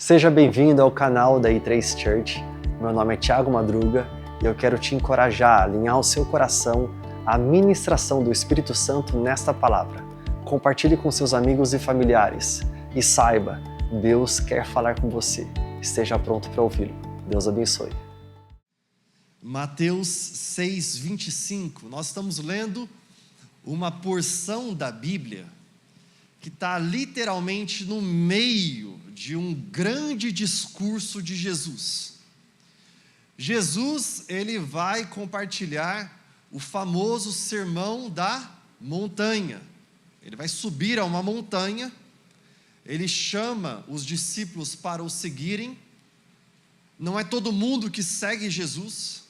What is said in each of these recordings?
Seja bem-vindo ao canal da I3 Church. Meu nome é Thiago Madruga e eu quero te encorajar a alinhar o seu coração à ministração do Espírito Santo nesta palavra. Compartilhe com seus amigos e familiares e saiba, Deus quer falar com você. Esteja pronto para ouvi-lo. Deus abençoe. Mateus 6:25. Nós estamos lendo uma porção da Bíblia que está literalmente no meio de um grande discurso de Jesus. Jesus, ele vai compartilhar o famoso sermão da montanha. Ele vai subir a uma montanha, ele chama os discípulos para o seguirem. Não é todo mundo que segue Jesus,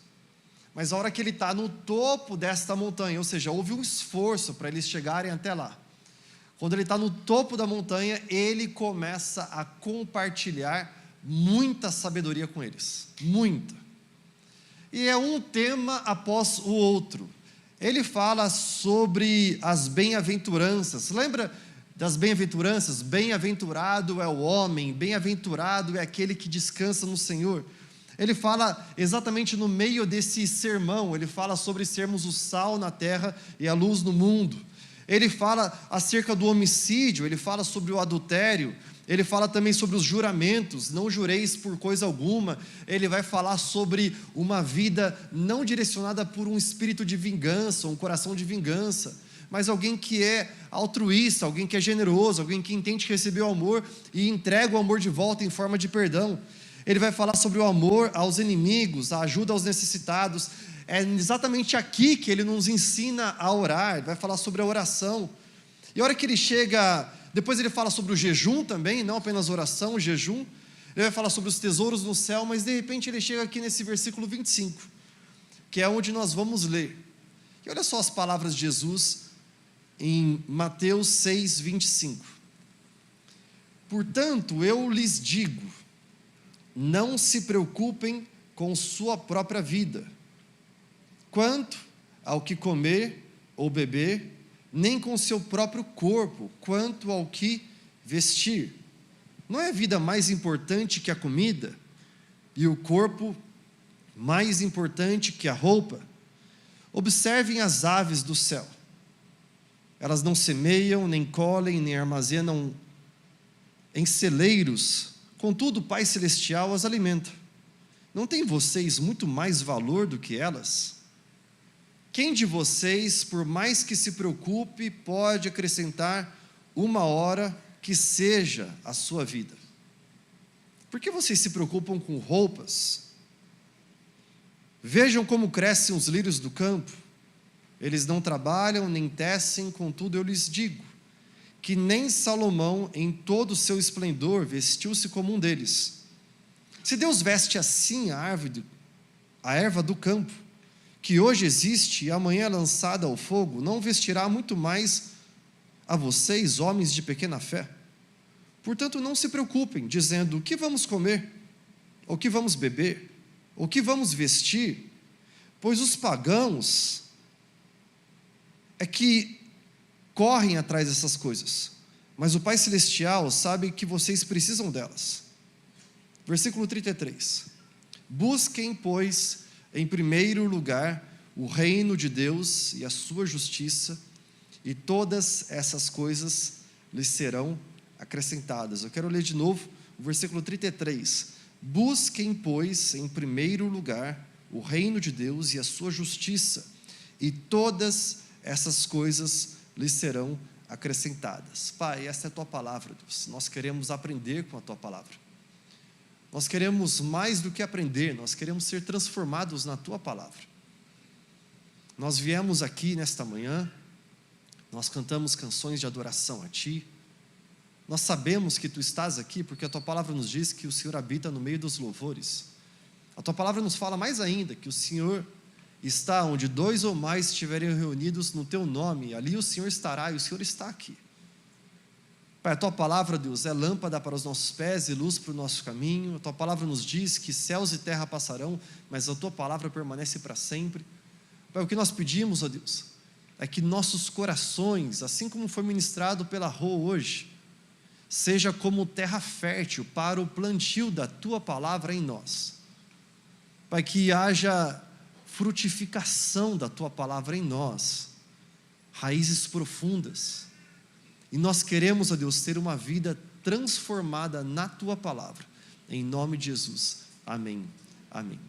mas a hora que ele está no topo desta montanha, ou seja, houve um esforço para eles chegarem até lá. Quando ele está no topo da montanha, ele começa a compartilhar muita sabedoria com eles, muita. E é um tema após o outro. Ele fala sobre as bem-aventuranças. Lembra das bem-aventuranças? Bem-aventurado é o homem, bem-aventurado é aquele que descansa no Senhor. Ele fala exatamente no meio desse sermão, ele fala sobre sermos o sal na terra e a luz no mundo. Ele fala acerca do homicídio, ele fala sobre o adultério, ele fala também sobre os juramentos, não jureis por coisa alguma. Ele vai falar sobre uma vida não direcionada por um espírito de vingança, um coração de vingança, mas alguém que é altruísta, alguém que é generoso, alguém que entende que recebeu o amor e entrega o amor de volta em forma de perdão. Ele vai falar sobre o amor aos inimigos, a ajuda aos necessitados. É exatamente aqui que ele nos ensina a orar. Ele vai falar sobre a oração. E a hora que ele chega, depois ele fala sobre o jejum também, não apenas oração, o jejum. Ele vai falar sobre os tesouros no céu, mas de repente ele chega aqui nesse versículo 25, que é onde nós vamos ler. E olha só as palavras de Jesus em Mateus 6:25. Portanto, eu lhes digo, não se preocupem com sua própria vida, quanto ao que comer ou beber, nem com seu próprio corpo, quanto ao que vestir. Não é a vida mais importante que a comida, e o corpo mais importante que a roupa? Observem as aves do céu. Elas não semeiam, nem colhem, nem armazenam em celeiros, contudo o Pai Celestial as alimenta. Não tem vocês muito mais valor do que elas? Quem de vocês, por mais que se preocupe, pode acrescentar uma hora que seja a sua vida? Por que vocês se preocupam com roupas? Vejam como crescem os lírios do campo. Eles não trabalham nem tecem, contudo eu lhes digo, que nem Salomão, em todo o seu esplendor, vestiu-se como um deles. Se Deus veste assim a erva do campo, que hoje existe e amanhã é lançada ao fogo, não vestirá muito mais a vocês, homens de pequena fé? Portanto, não se preocupem, dizendo, o que vamos comer? Ou o que vamos beber? Ou o que vamos vestir? Pois os pagãos é que correm atrás dessas coisas, mas o Pai Celestial sabe que vocês precisam delas. Versículo 33. Busquem, pois, em primeiro lugar o reino de Deus e a sua justiça, e todas essas coisas lhes serão acrescentadas. Eu quero ler de novo o versículo 33. Busquem, pois, em primeiro lugar o reino de Deus e a sua justiça, e todas essas coisas lhes serão acrescentadas. Pai, essa é a tua palavra, Deus. Nós queremos aprender com a tua palavra. Nós queremos mais do que aprender, nós queremos ser transformados na tua palavra. Nós viemos aqui nesta manhã, nós cantamos canções de adoração a ti. Nós sabemos que tu estás aqui porque a tua palavra nos diz que o Senhor habita no meio dos louvores. A tua palavra nos fala mais ainda que o Senhor está onde dois ou mais estiverem reunidos no teu nome, ali o Senhor estará, e o Senhor está aqui. Pai, a tua palavra, Deus, é lâmpada para os nossos pés e luz para o nosso caminho. A tua palavra nos diz que céus e terra passarão, mas a tua palavra permanece para sempre. Pai, o que nós pedimos, ó Deus, é que nossos corações, assim como foi ministrado pela Rô hoje, seja como terra fértil para o plantio da Tua palavra em nós. Pai, que haja frutificação da Tua palavra em nós, raízes profundas, e nós queremos, ó Deus, ter uma vida transformada na Tua palavra, em nome de Jesus, amém, amém.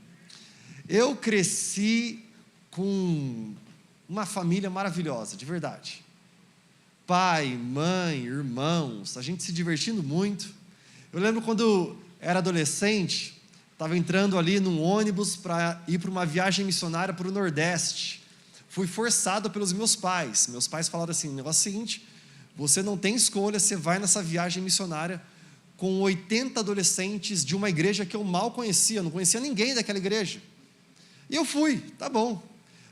Eu cresci com uma família maravilhosa, de verdade, pai, mãe, irmãos, a gente se divertindo muito. Eu lembro quando era adolescente, estava entrando ali num ônibus para ir para uma viagem missionária para o Nordeste. Fui forçado pelos meus pais falaram assim, o negócio é o seguinte, você não tem escolha, você vai nessa viagem missionária com 80 adolescentes de uma igreja que eu mal conhecia, não conhecia ninguém daquela igreja. E eu fui, tá bom.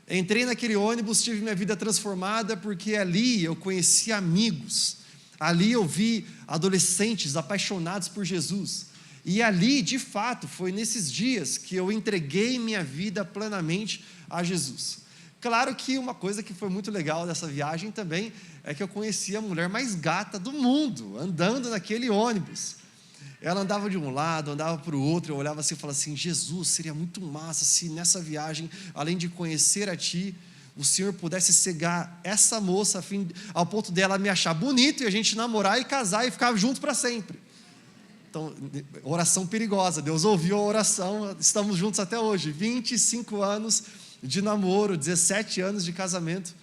Entrei naquele ônibus, tive minha vida transformada, porque ali eu conheci amigos, ali eu vi adolescentes apaixonados por Jesus, e ali, de fato, foi nesses dias que eu entreguei minha vida plenamente a Jesus. Claro que uma coisa que foi muito legal dessa viagem também, é que eu conheci a mulher mais gata do mundo, andando naquele ônibus. Ela andava de um lado, andava para o outro, eu olhava assim e falava assim, Jesus, seria muito massa se nessa viagem, além de conhecer a Ti, o Senhor pudesse cegar essa moça, ao ponto dela me achar bonito, e a gente namorar e casar e ficar juntos para sempre. Então, oração perigosa, Deus ouviu a oração, estamos juntos até hoje, 25 anos de namoro, 17 anos de casamento.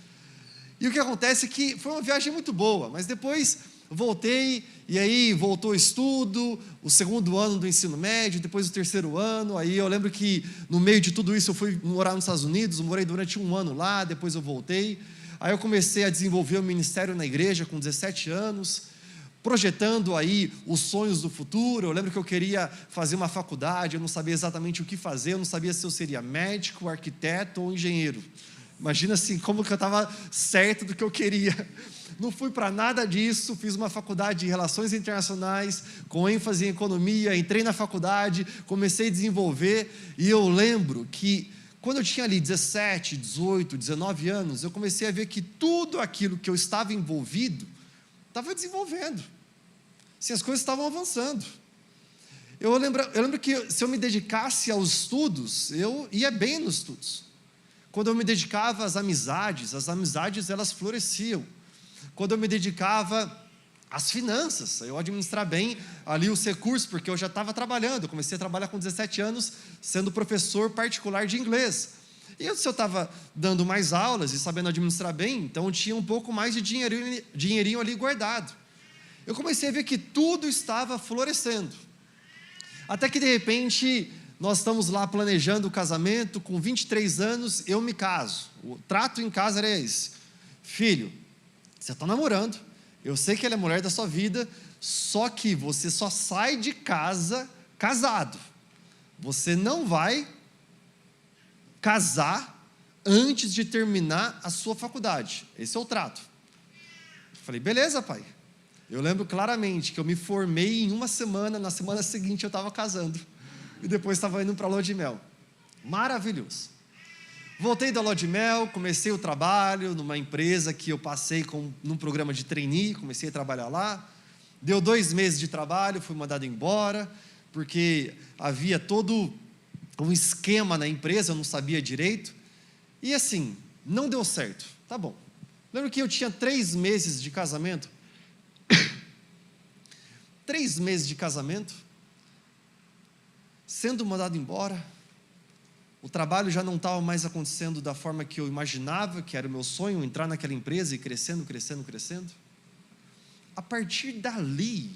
E o que acontece é que foi uma viagem muito boa, mas depois voltei, e aí voltou o estudo, o segundo ano do ensino médio, depois o terceiro ano, aí eu lembro que no meio de tudo isso eu fui morar nos Estados Unidos, eu morei durante 1 ano lá, depois eu voltei, aí eu comecei a desenvolver o ministério na igreja com 17 anos, projetando aí os sonhos do futuro. Eu lembro que eu queria fazer uma faculdade, eu não sabia exatamente o que fazer, eu não sabia se eu seria médico, arquiteto ou engenheiro. Imagina assim, como que eu estava certo do que eu queria. Não fui para nada disso, fiz uma faculdade de Relações Internacionais, com ênfase em economia, entrei na faculdade, comecei a desenvolver, e eu lembro que, quando eu tinha ali 17, 18, 19 anos, eu comecei a ver que tudo aquilo que eu estava envolvido, estava desenvolvendo. Assim, as coisas estavam avançando. Eu lembro que se eu me dedicasse aos estudos, eu ia bem nos estudos. Quando eu me dedicava às amizades elas floresciam. Quando eu me dedicava às finanças, eu administrar bem ali os recursos, porque eu já estava trabalhando, eu comecei a trabalhar com 17 anos, sendo professor particular de inglês. E se eu estava dando mais aulas e sabendo administrar bem, então eu tinha um pouco mais de dinheirinho ali guardado. Eu comecei a ver que tudo estava florescendo. Até que de repente, nós estamos lá planejando o casamento, com 23 anos eu me caso. O trato em casa era esse: filho, você está namorando, eu sei que ela é a mulher da sua vida, só que você só sai de casa casado. Você não vai casar antes de terminar a sua faculdade. Esse é o trato. Eu falei, beleza, pai. Eu lembro claramente que eu me formei em 1 semana, na semana seguinte eu estava casando, e depois estava indo para a lua de mel. Maravilhoso. Voltei da lua de mel, comecei o trabalho numa empresa que eu passei num programa de trainee, comecei a trabalhar lá. Deu 2 meses de trabalho, fui mandado embora, porque havia todo um esquema na empresa, eu não sabia direito, e assim, não deu certo. Tá bom. Lembro que eu tinha 3 meses de casamento, 3 meses de casamento, sendo mandado embora, o trabalho já não estava mais acontecendo da forma que eu imaginava, que era o meu sonho, entrar naquela empresa e crescendo. A partir dali,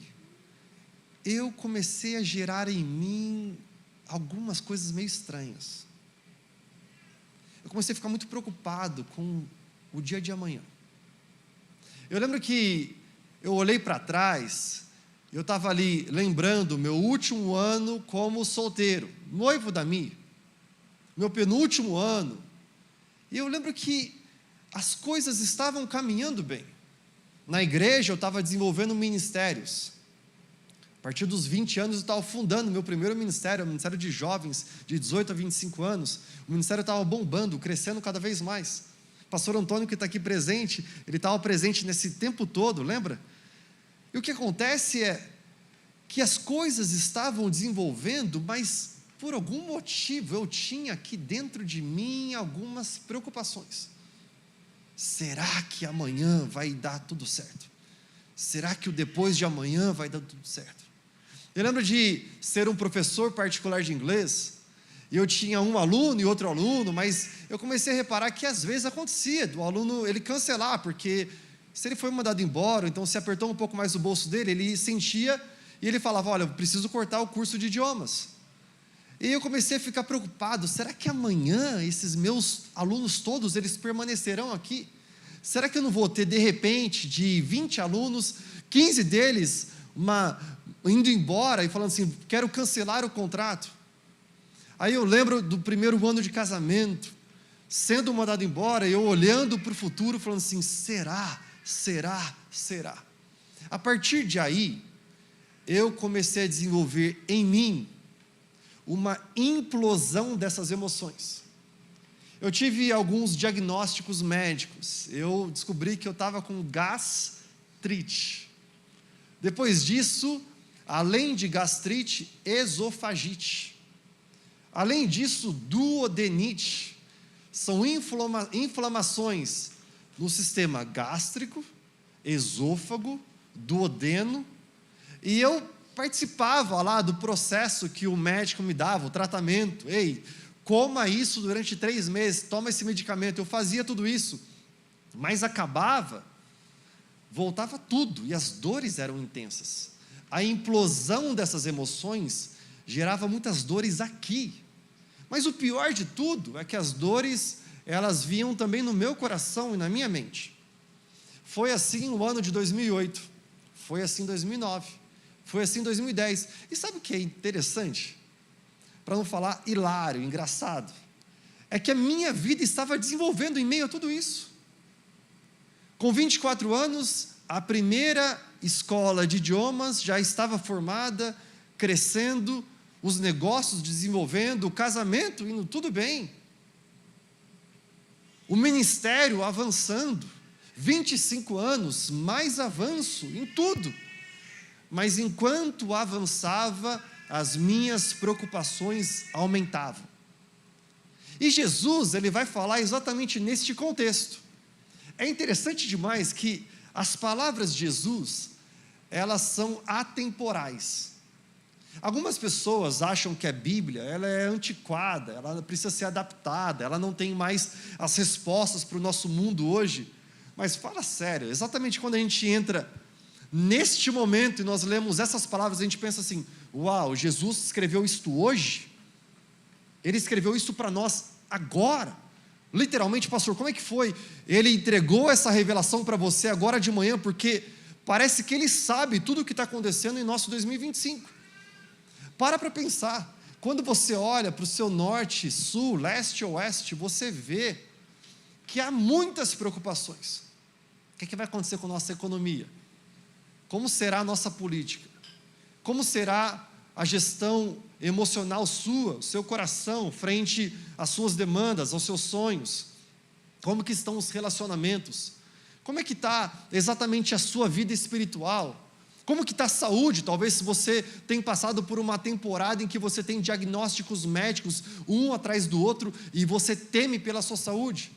eu comecei a gerar em mim algumas coisas meio estranhas. Eu comecei a ficar muito preocupado com o dia de amanhã. Eu lembro que eu olhei para trás, eu estava ali lembrando meu último ano como solteiro, noivo da Mi, meu penúltimo ano, e eu lembro que as coisas estavam caminhando bem. Na igreja eu estava desenvolvendo ministérios. A partir dos 20 anos eu estava fundando meu primeiro ministério, o ministério de jovens, de 18 a 25 anos. O ministério estava bombando, crescendo cada vez mais. O pastor Antônio, que está aqui presente, ele estava presente nesse tempo todo, lembra? E o que acontece é que as coisas estavam desenvolvendo, mas por algum motivo eu tinha aqui dentro de mim algumas preocupações. Será que amanhã vai dar tudo certo? Será que o depois de amanhã vai dar tudo certo? Eu lembro de ser um professor particular de inglês, e eu tinha um aluno e outro aluno, mas eu comecei a reparar que às vezes acontecia, do aluno ele cancelar, porque se ele foi mandado embora, então se apertou um pouco mais o bolso dele, ele sentia, e ele falava, olha, eu preciso cortar o curso de idiomas. E eu comecei a ficar preocupado, será que amanhã esses meus alunos todos, eles permanecerão aqui? Será que eu não vou ter, de repente, de 20 alunos, 15 deles indo embora e falando assim, quero cancelar o contrato? Aí eu lembro do primeiro ano de casamento, sendo mandado embora, e eu olhando para o futuro, falando assim, será? A partir de aí, eu comecei a desenvolver em mim uma implosão dessas emoções. Eu tive alguns diagnósticos médicos. Eu descobri que eu estava com gastrite. Depois disso, além de gastrite, esofagite. Além disso, duodenite. São inflamações no sistema gástrico, esôfago, duodeno. E eu participava lá do processo que o médico me dava, o tratamento. Ei, coma isso durante 3 meses, toma esse medicamento. Eu fazia tudo isso, mas acabava, voltava tudo, e as dores eram intensas. A implosão dessas emoções gerava muitas dores aqui. Mas o pior de tudo é que as dores, elas vinham também no meu coração e na minha mente. Foi assim no ano de 2008, foi assim em 2009, foi assim em 2010. E sabe o que é interessante? Para não falar hilário, engraçado, é que a minha vida estava desenvolvendo em meio a tudo isso. Com 24 anos, a primeira escola de idiomas já estava formada, crescendo, os negócios desenvolvendo, o casamento indo tudo bem, o ministério avançando, 25 anos, mais avanço em tudo. Mas enquanto avançava, as minhas preocupações aumentavam. E Jesus, ele vai falar exatamente neste contexto. É interessante demais que as palavras de Jesus, elas são atemporais. Algumas pessoas acham que a Bíblia, ela é antiquada, ela precisa ser adaptada, ela não tem mais as respostas para o nosso mundo hoje. Mas fala sério, exatamente quando a gente entra neste momento e nós lemos essas palavras, a gente pensa assim, uau, Jesus escreveu isto hoje? Ele escreveu isso para nós agora? Literalmente, pastor, como é que foi? Ele entregou essa revelação para você agora de manhã, porque parece que ele sabe tudo o que está acontecendo em nosso 2025. Para pensar, quando você olha para o seu norte, sul, leste, oeste, você vê que há muitas preocupações. O que vai acontecer com a nossa economia? Como será a nossa política? Como será a gestão emocional sua, o seu coração, frente às suas demandas, aos seus sonhos? Como que estão os relacionamentos? Como é que está exatamente a sua vida espiritual? Como que está a saúde? Talvez se você tem passado por uma temporada em que você tem diagnósticos médicos, um atrás do outro, e você teme pela sua saúde.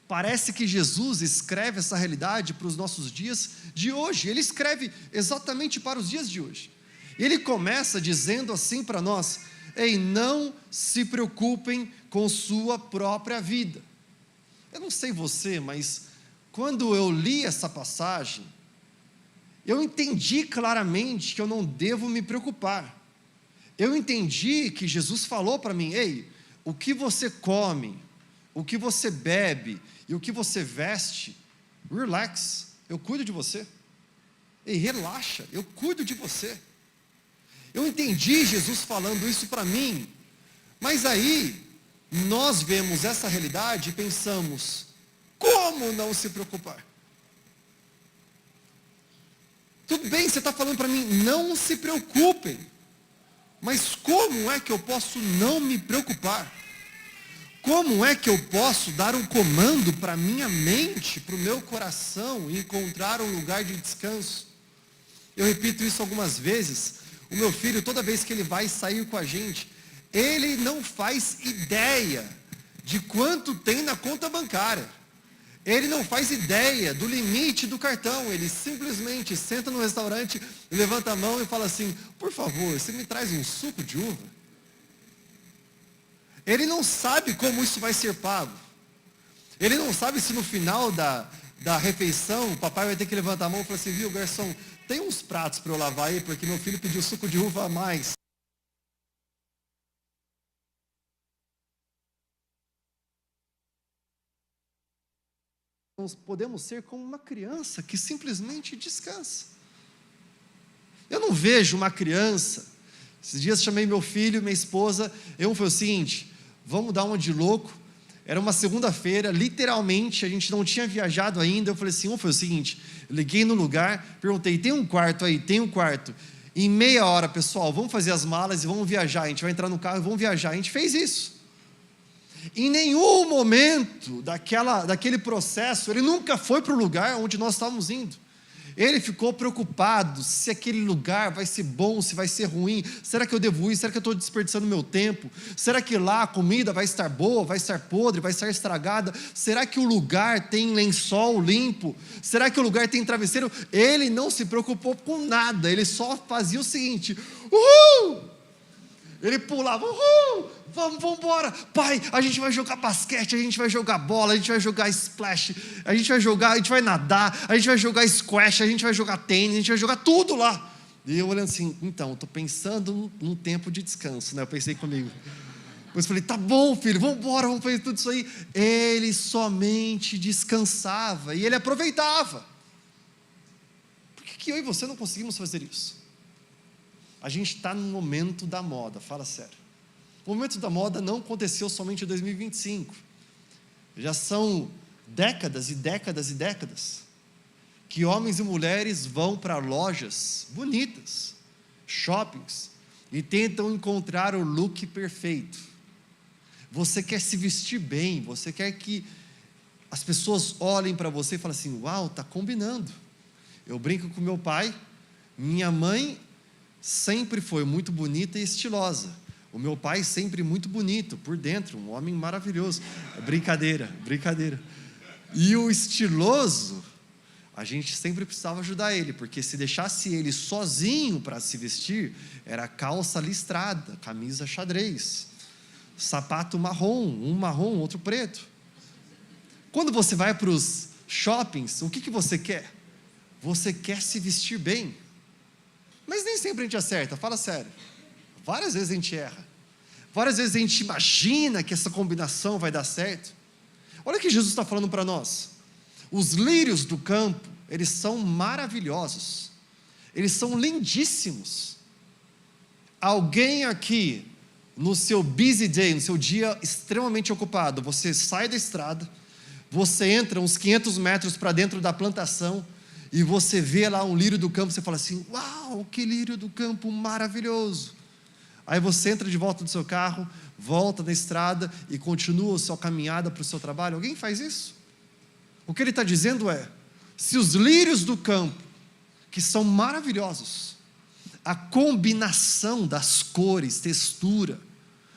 Parece que Jesus escreve essa realidade para os nossos dias de hoje. Ele escreve exatamente para os dias de hoje. Ele começa dizendo assim para nós, ei, não se preocupem com sua própria vida. Eu não sei você, mas quando eu li essa passagem, eu entendi claramente que eu não devo me preocupar. Eu entendi que Jesus falou para mim, ei, o que você come, o que você bebe e o que você veste, relax, eu cuido de você. Ei, relaxa, eu cuido de você. Eu entendi Jesus falando isso para mim, mas aí nós vemos essa realidade e pensamos, como não se preocupar? Tudo bem, você está falando para mim, não se preocupem, mas como é que eu posso não me preocupar? Como é que eu posso dar um comando para a minha mente, para o meu coração, e encontrar um lugar de descanso? Eu repito isso algumas vezes. O meu filho, toda vez que ele vai sair com a gente, ele não faz ideia de quanto tem na conta bancária. Ele não faz ideia do limite do cartão. Ele simplesmente senta no restaurante, levanta a mão e fala assim: por favor, você me traz um suco de uva? Ele não sabe como isso vai ser pago. Ele não sabe se no final da refeição o papai vai ter que levantar a mão e falar assim: viu, garçom, tem uns pratos para eu lavar aí, porque meu filho pediu suco de uva a mais. Nós podemos ser como uma criança que simplesmente descansa. Eu não vejo uma criança. Esses dias chamei meu filho e minha esposa. Foi o seguinte: vamos dar uma de louco. Era uma segunda-feira, literalmente, a gente não tinha viajado ainda. Eu falei assim: foi o seguinte, liguei no lugar, perguntei: tem um quarto aí? Tem um quarto. Em meia hora, pessoal, vamos fazer as malas e vamos viajar. A gente vai entrar no carro e vamos viajar. A gente fez isso. Em nenhum momento daquele processo, ele nunca foi para o lugar onde nós estávamos indo. Ele ficou preocupado se aquele lugar vai ser bom, se vai ser ruim. Será que eu devo ir? Será que eu estou desperdiçando meu tempo? Será que lá a comida vai estar boa, vai estar podre, vai estar estragada? Será que o lugar tem lençol limpo? Será que o lugar tem travesseiro? Ele não se preocupou com nada, ele só fazia o seguinte: uhul! Ele pulava: uhul! Vamos embora, pai, a gente vai jogar basquete, a gente vai jogar bola, a gente vai jogar splash, a gente vai nadar, a gente vai jogar squash, a gente vai jogar tênis, a gente vai jogar tudo lá. E eu olhando assim: então, estou pensando num tempo de descanso, né? Eu pensei comigo. Depois falei: tá bom, filho, vamos embora, vamos fazer tudo isso aí. Ele somente descansava e ele aproveitava. Por que eu e você não conseguimos fazer isso? A gente está no momento da moda, fala sério. O momento da moda não aconteceu somente em 2025. Já são décadas e décadas e décadas que homens e mulheres vão para lojas bonitas, shoppings, e tentam encontrar o look perfeito. Você quer se vestir bem, você quer que as pessoas olhem para você e falem assim: uau, está combinando. Eu brinco com meu pai, minha mãe sempre foi muito bonita e estilosa. O meu pai sempre muito bonito, por dentro, um homem maravilhoso. Brincadeira. E o estiloso, a gente sempre precisava ajudar ele, porque se deixasse ele sozinho para se vestir, era calça listrada, camisa xadrez, sapato marrom, um marrom, outro preto. Quando você vai para os shoppings, o que você quer? Você quer se vestir bem. Mas nem sempre a gente acerta, fala sério. Várias vezes a gente erra. Várias vezes a gente imagina que essa combinação vai dar certo. Olha o que Jesus está falando para nós. Os lírios do campo, eles são maravilhosos. Eles são lindíssimos. Alguém aqui, no seu busy day, no seu dia extremamente ocupado, você sai da estrada, você entra uns 500 metros para dentro da plantação, e você vê lá um lírio do campo, você fala assim: uau, que lírio do campo maravilhoso. Aí você entra de volta do seu carro, volta na estrada e continua a sua caminhada para o seu trabalho. Alguém faz isso? O que ele está dizendo é: se os lírios do campo, que são maravilhosos, a combinação das cores, textura,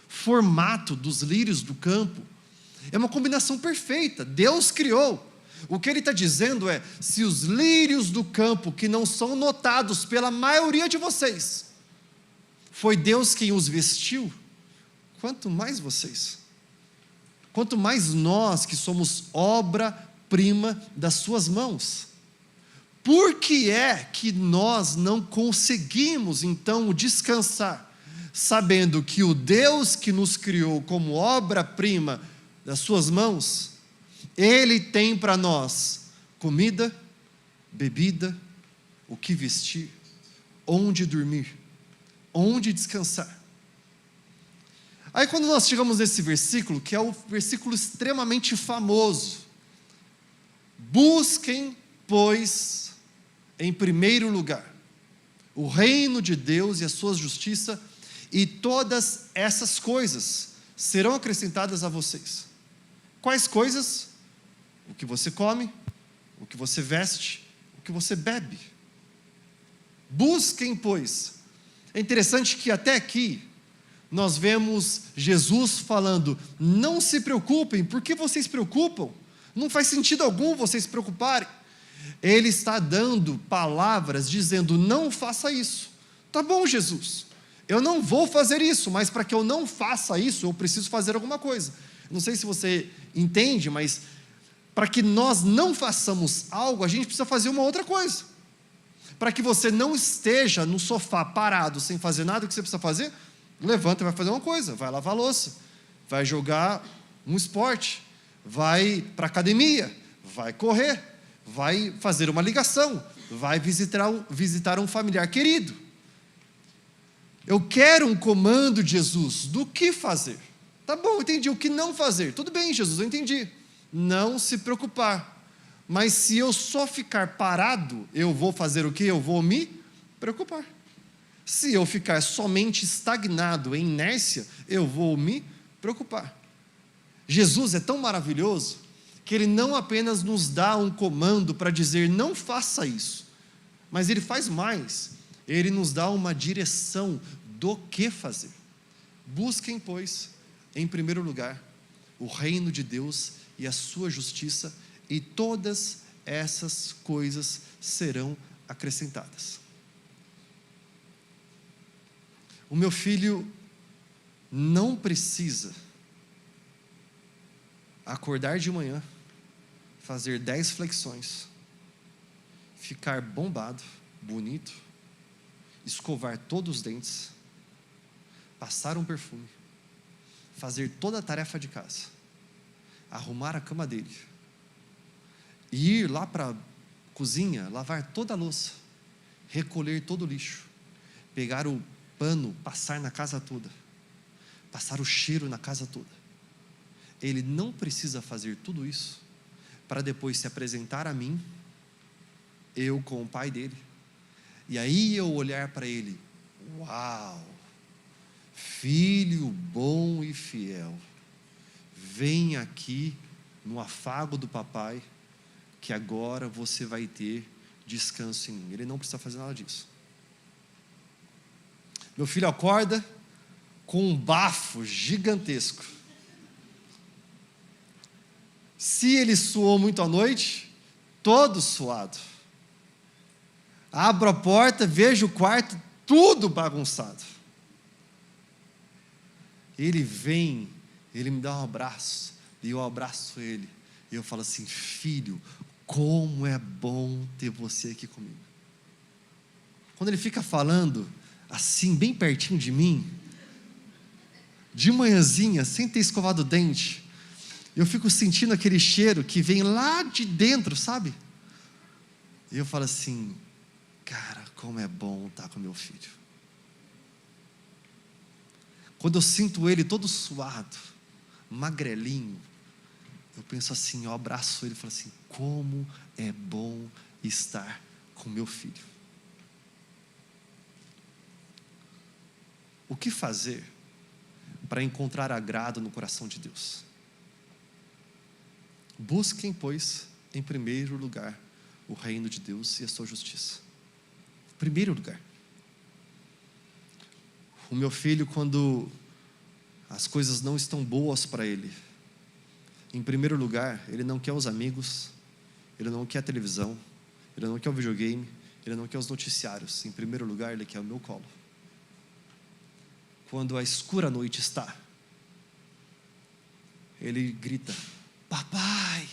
formato dos lírios do campo, é uma combinação perfeita, Deus criou. O que ele está dizendo é: se os lírios do campo, que não são notados pela maioria de vocês, foi Deus quem os vestiu, quanto mais vocês, quanto mais nós que somos obra-prima das suas mãos. Por que é que nós não conseguimos então descansar, sabendo que o Deus que nos criou como obra-prima das suas mãos, Ele tem para nós comida, bebida, o que vestir, onde dormir, onde descansar. Aí quando nós chegamos nesse versículo, que é o versículo extremamente famoso: busquem, pois, em primeiro lugar, o reino de Deus e a sua justiça, e todas essas coisas serão acrescentadas a vocês. Quais coisas? O que você come, o que você veste, o que você bebe. Busquem, pois. É interessante que até aqui nós vemos Jesus falando: não se preocupem. Por que vocês se preocupam? Não faz sentido algum vocês se preocuparem. Ele está dando palavras dizendo: não faça isso. Tá bom, Jesus, eu não vou fazer isso, mas para que eu não faça isso, eu preciso fazer alguma coisa. Não sei se você entende, mas para que nós não façamos algo, a gente precisa fazer uma outra coisa. Para que você não esteja no sofá parado, sem fazer nada, o que você precisa fazer? Levanta e vai fazer uma coisa, vai lavar a louça, vai jogar um esporte, vai para a academia, vai correr, vai fazer uma ligação, vai visitar um familiar querido. Eu quero um comando de Jesus do que fazer. Tá bom, entendi. O que não fazer? Tudo bem, Jesus, eu entendi. Não se preocupar. Mas se eu só ficar parado, eu vou fazer o quê? Eu vou me preocupar. Se eu ficar somente estagnado, em inércia, eu vou me preocupar. Jesus é tão maravilhoso que Ele não apenas nos dá um comando para dizer: não faça isso, mas Ele faz mais. Ele nos dá uma direção do que fazer. Busquem, pois, em primeiro lugar, o reino de Deus e a sua justiça, e todas essas coisas serão acrescentadas. O meu filho não precisa acordar de manhã, fazer 10 flexões, ficar bombado, bonito, escovar todos os dentes, passar um perfume, fazer toda a tarefa de casa, arrumar a cama dele, e ir lá para a cozinha, lavar toda a louça, recolher todo o lixo, pegar o pano, passar na casa toda, passar o cheiro na casa toda. Ele não precisa fazer tudo isso para depois se apresentar a mim, eu com o pai dele, e aí eu olhar para ele: uau, filho bom e fiel, vem aqui no afago do papai, que agora você vai ter descanso em mim. Ele não precisa fazer nada disso. Meu filho acorda com um bafo gigantesco. Se ele suou muito à noite, todo suado. Abro a porta, vejo o quarto tudo bagunçado. Ele vem, ele me dá um abraço, e eu abraço ele, e eu falo assim: filho, como é bom ter você aqui comigo. Quando ele fica falando assim, bem pertinho de mim, de manhãzinha, sem ter escovado o dente, eu fico sentindo aquele cheiro que vem lá de dentro, sabe? E eu falo assim: cara, como é bom estar com meu filho. Quando eu sinto ele todo suado, magrelinho, eu penso assim, eu abraço ele e falo assim: como é bom estar com meu filho. O que fazer para encontrar agrado no coração de Deus? Busquem, pois, em primeiro lugar, o reino de Deus e a sua justiça. Primeiro lugar. O meu filho, quando as coisas não estão boas para ele, em primeiro lugar, ele não quer os amigos, ele não quer a televisão, ele não quer o videogame, ele não quer os noticiários. Em primeiro lugar, ele quer o meu colo. Quando a escura noite está, ele grita: papai!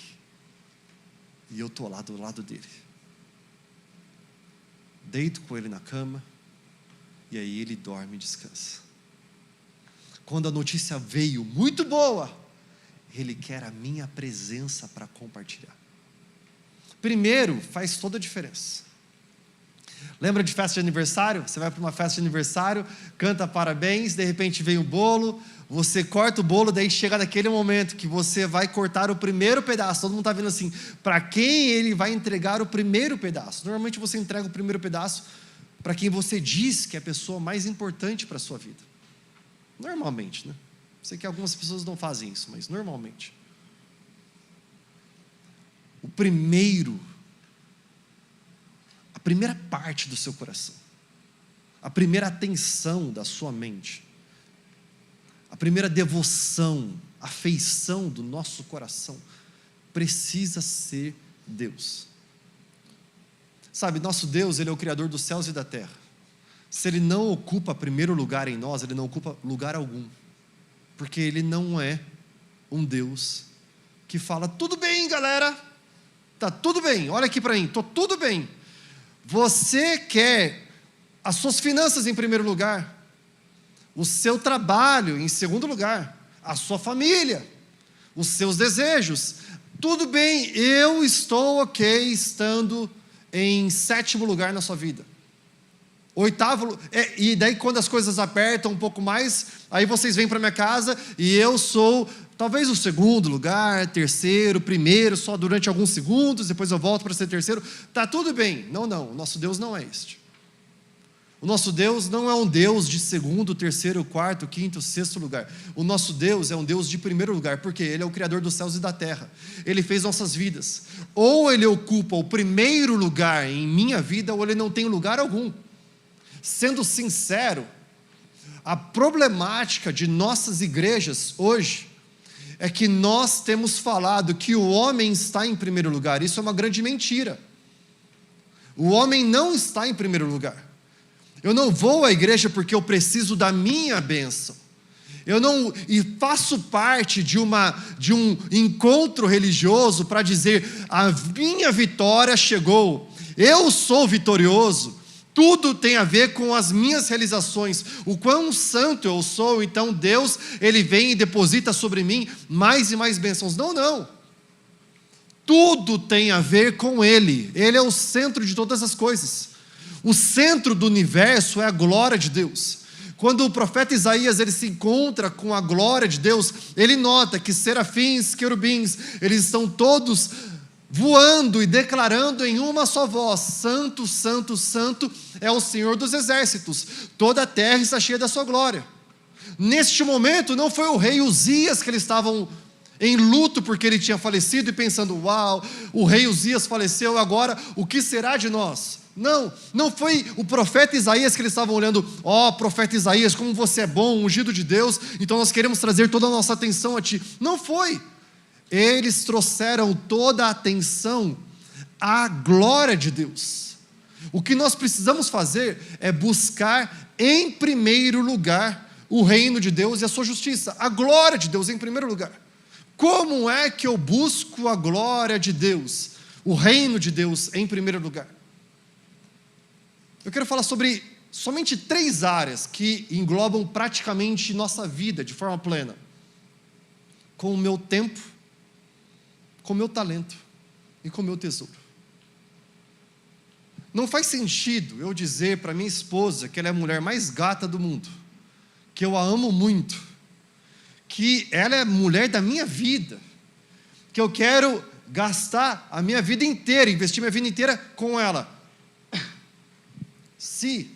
E eu estou lá do lado dele. Deito com ele na cama, e aí ele dorme e descansa. Quando a notícia veio muito boa, ele quer a minha presença para compartilhar. Primeiro, faz toda a diferença. Lembra de festa de aniversário? Você vai para uma festa de aniversário, canta parabéns, de repente vem o bolo, você corta o bolo, daí chega naquele momento que você vai cortar o primeiro pedaço. Todo mundo está vendo assim, para quem ele vai entregar o primeiro pedaço. Normalmente você entrega o primeiro pedaço para quem você diz que é a pessoa mais importante para a sua vida. Normalmente, né? Sei que algumas pessoas não fazem isso, mas normalmente. A primeira parte do seu coração. a primeira atenção da sua mente, a primeira devoção, afeição do nosso coração, precisa ser Deus. Sabe, nosso Deus, Ele é o Criador dos céus e da terra. Se Ele não ocupa primeiro lugar em nós, Ele não ocupa lugar algum, porque Ele não é um Deus que fala, tudo bem galera, tá tudo bem, olha aqui para mim, tô tudo bem. Você quer as suas finanças em primeiro lugar, o seu trabalho em segundo lugar, a sua família, os seus desejos, tudo bem, eu estou ok estando em 7º lugar na sua vida. 8º, e daí quando as coisas apertam um pouco mais, aí vocês vêm para minha casa e eu sou talvez o 2º lugar, 3º, 1º, só durante alguns segundos, depois eu volto para ser 3º, tá tudo bem. Não, o nosso Deus não é este. O nosso Deus não é um Deus de 2º, 3º, 4º, 5º, 6º lugar. O nosso Deus é um Deus de primeiro lugar, porque Ele é o Criador dos céus e da terra. Ele fez nossas vidas. Ou Ele ocupa o primeiro lugar em minha vida, ou Ele não tem lugar algum. Sendo sincero, a problemática de nossas igrejas hoje é que nós temos falado que o homem está em primeiro lugar. Isso é uma grande mentira. O homem não está em primeiro lugar. Eu não vou à igreja porque eu preciso da minha bênção. E faço parte de um encontro religioso para dizer, a minha vitória chegou, eu sou vitorioso. Tudo tem a ver com as minhas realizações, o quão santo eu sou, então Deus, Ele vem e deposita sobre mim mais e mais bênçãos. Não. Tudo tem a ver com Ele. Ele é o centro de todas as coisas. O centro do universo é a glória de Deus. Quando o profeta Isaías ele se encontra com a glória de Deus, ele nota que serafins, querubins, eles estão todos voando e declarando em uma só voz, santo, santo, santo é o Senhor dos exércitos, toda a terra está cheia da sua glória. Neste momento não foi o rei Uzias que eles estavam em luto porque ele tinha falecido e pensando, uau, o rei Uzias faleceu, agora o que será de nós? Não foi o profeta Isaías que eles estavam olhando, profeta Isaías, como você é bom, ungido de Deus, então nós queremos trazer toda a nossa atenção a ti. Não foi. Eles trouxeram toda a atenção à glória de Deus. O que nós precisamos fazer é buscar em primeiro lugar o reino de Deus e a sua justiça, a glória de Deus em primeiro lugar. Como é que eu busco a glória de Deus, o reino de Deus em primeiro lugar? Eu quero falar sobre somente 3 áreas que englobam praticamente nossa vida de forma plena. Com o meu tempo, com o meu talento e com o meu tesouro. Não faz sentido eu dizer para minha esposa que ela é a mulher mais gata do mundo, que eu a amo muito, que ela é a mulher da minha vida, que eu quero gastar a minha vida inteira, investir minha vida inteira com ela. Se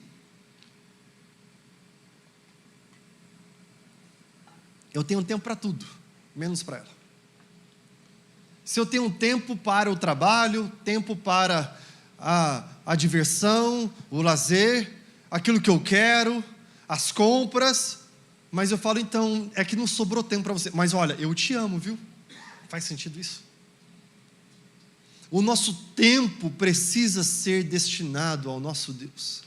eu tenho tempo para tudo, menos para ela. Se eu tenho tempo para o trabalho, tempo para a diversão, o lazer, aquilo que eu quero, as compras, mas eu falo, então, é que não sobrou tempo para você. Mas olha, eu te amo, viu? Faz sentido isso? O nosso tempo precisa ser destinado ao nosso Deus.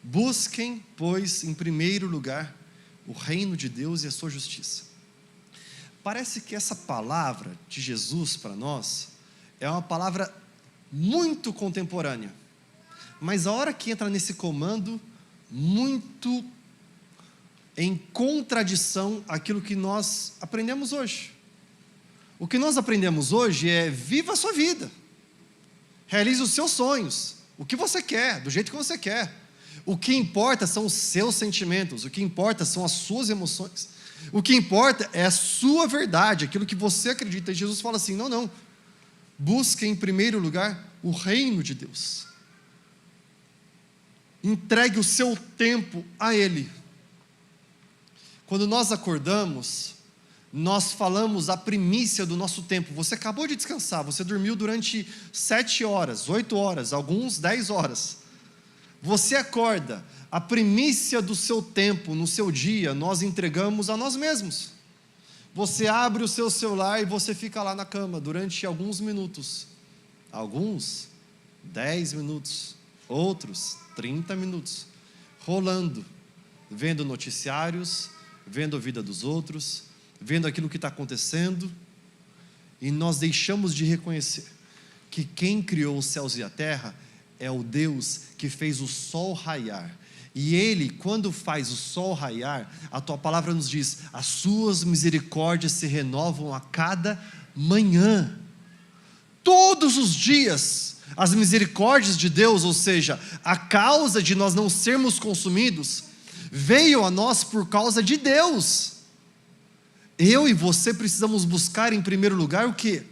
Busquem, pois, em primeiro lugar, o reino de Deus e a sua justiça. Parece que essa palavra de Jesus para nós é uma palavra muito contemporânea, mas a hora que entra nesse comando, muito em contradição àquilo que nós aprendemos hoje. O que nós aprendemos hoje é: viva a sua vida, realize os seus sonhos, o que você quer, do jeito que você quer. O que importa são os seus sentimentos, o que importa são as suas emoções, o que importa é a sua verdade, aquilo que você acredita. E Jesus fala assim, não, busque em primeiro lugar o reino de Deus, entregue o seu tempo a Ele. Quando nós acordamos, nós falamos a primícia do nosso tempo. Você acabou de descansar, você dormiu durante 7 horas, 8 horas, alguns 10 horas. Você acorda, a primícia do seu tempo, no seu dia, nós entregamos a nós mesmos. Você abre o seu celular e você fica lá na cama durante alguns minutos. Alguns, 10 minutos, outros, 30 minutos, rolando, vendo noticiários, vendo a vida dos outros, vendo aquilo que está acontecendo, e nós deixamos de reconhecer que quem criou os céus e a terra é o Deus que fez o sol raiar. E Ele, quando faz o sol raiar, a tua palavra nos diz, as suas misericórdias se renovam a cada manhã. Todos os dias, as misericórdias de Deus, ou seja, a causa de nós não sermos consumidos, veio a nós por causa de Deus. Eu e você precisamos buscar em primeiro lugar o quê?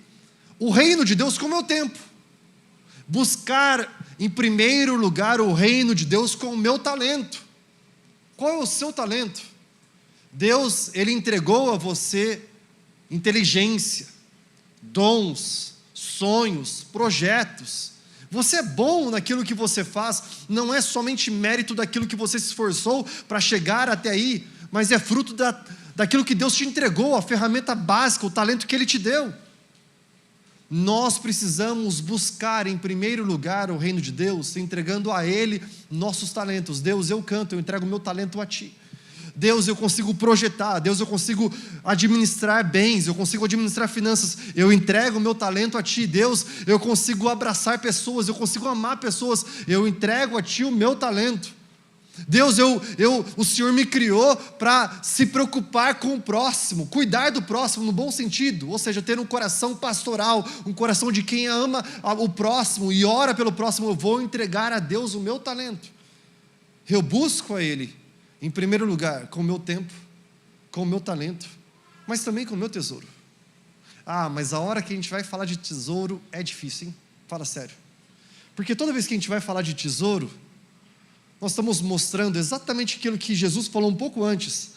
O reino de Deus com o meu tempo. Buscar em primeiro lugar o reino de Deus com o meu talento. Qual é o seu talento? Deus, Ele entregou a você inteligência, dons, sonhos, projetos. Você é bom naquilo que você faz, não é somente mérito daquilo que você se esforçou para chegar até aí, mas é fruto daquilo que Deus te entregou, a ferramenta básica, o talento que Ele te deu. Nós precisamos buscar em primeiro lugar o reino de Deus, entregando a Ele nossos talentos. Deus, eu canto, eu entrego o meu talento a Ti. Deus, eu consigo projetar. Deus, eu consigo administrar bens, eu consigo administrar finanças. Eu entrego o meu talento a Ti. Deus, eu consigo abraçar pessoas, eu consigo amar pessoas. Eu entrego a Ti o meu talento. Deus, o Senhor me criou para se preocupar com o próximo, cuidar do próximo no bom sentido, ou seja, ter um coração pastoral, um coração de quem ama o próximo e ora pelo próximo. Eu vou entregar a Deus o meu talento. Eu busco a Ele, em primeiro lugar, com o meu tempo, com o meu talento, mas também com o meu tesouro. Ah, mas a hora que a gente vai falar de tesouro é difícil, hein? Fala sério. Porque toda vez que a gente vai falar de tesouro, nós estamos mostrando exatamente aquilo que Jesus falou um pouco antes.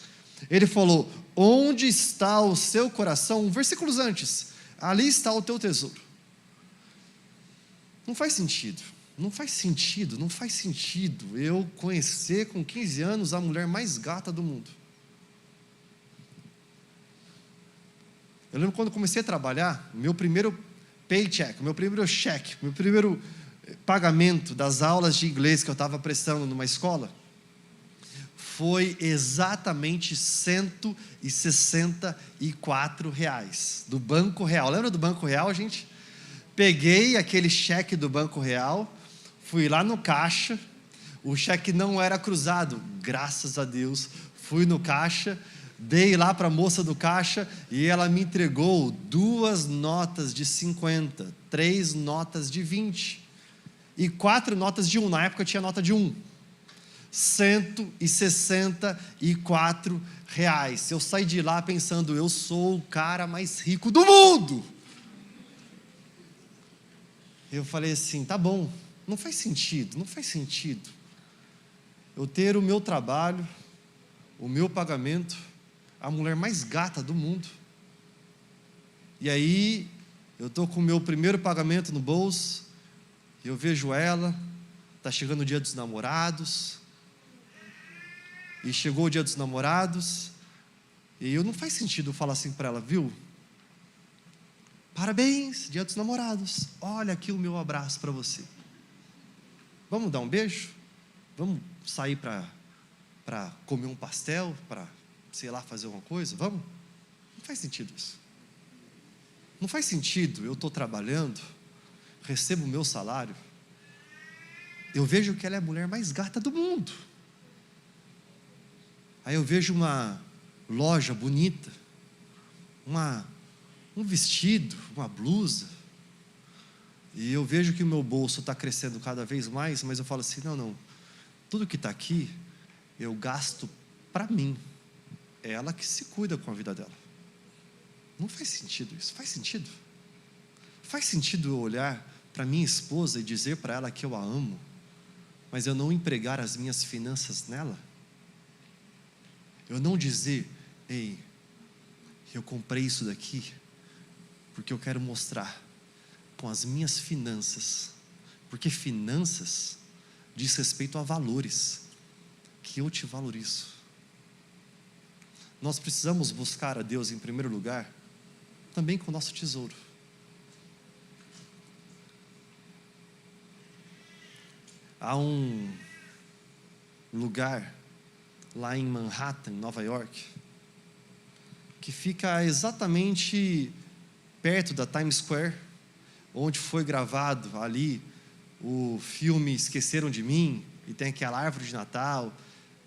Ele falou, onde está o seu coração? Versículos antes, ali está o teu tesouro. Não faz sentido eu conhecer com 15 anos a mulher mais gata do mundo. Eu lembro quando comecei a trabalhar, meu primeiro paycheck, meu primeiro cheque, meu primeiro pagamento das aulas de inglês que eu estava prestando numa escola, foi exatamente R$164 do Banco Real. Lembra do Banco Real, gente? Peguei aquele cheque do Banco Real, fui lá no caixa, o cheque não era cruzado, graças a Deus, fui no caixa, dei lá para a moça do caixa e ela me entregou 2 notas de 50, 3 notas de 20 e 4 notas de 1, na época tinha nota de 1, R$164. Eu saí de lá pensando, eu sou o cara mais rico do mundo. Eu falei assim, tá bom, não faz sentido eu ter o meu trabalho, o meu pagamento, a mulher mais gata do mundo, e aí eu estou com o meu primeiro pagamento no bolso, eu vejo ela, está chegando o dia dos namorados, e chegou o dia dos namorados, e não faz sentido eu falar assim para ela, viu? Parabéns, dia dos namorados, olha aqui o meu abraço para você. Vamos dar um beijo? Vamos sair para comer um pastel, para, sei lá, fazer alguma coisa? Vamos? Não faz sentido isso. Não faz sentido, eu estou trabalhando, recebo o meu salário, eu vejo que ela é a mulher mais gata do mundo. Aí eu vejo uma loja bonita, um vestido, uma blusa, e eu vejo que o meu bolso está crescendo cada vez mais, mas eu falo assim, não, tudo que está aqui, eu gasto para mim, é ela que se cuida com a vida dela. Não faz sentido isso, faz sentido? Faz sentido eu olhar para minha esposa e dizer para ela que eu a amo, mas eu não empregar as minhas finanças nela? Eu não dizer, ei, eu comprei isso daqui, porque eu quero mostrar com as minhas finanças, porque finanças diz respeito a valores, que eu te valorizo. Nós precisamos buscar a Deus em primeiro lugar, também com o nosso tesouro. Há um lugar lá em Manhattan, Nova York, que fica exatamente perto da Times Square, onde foi gravado ali o filme Esqueceram de Mim, e tem aquela árvore de Natal,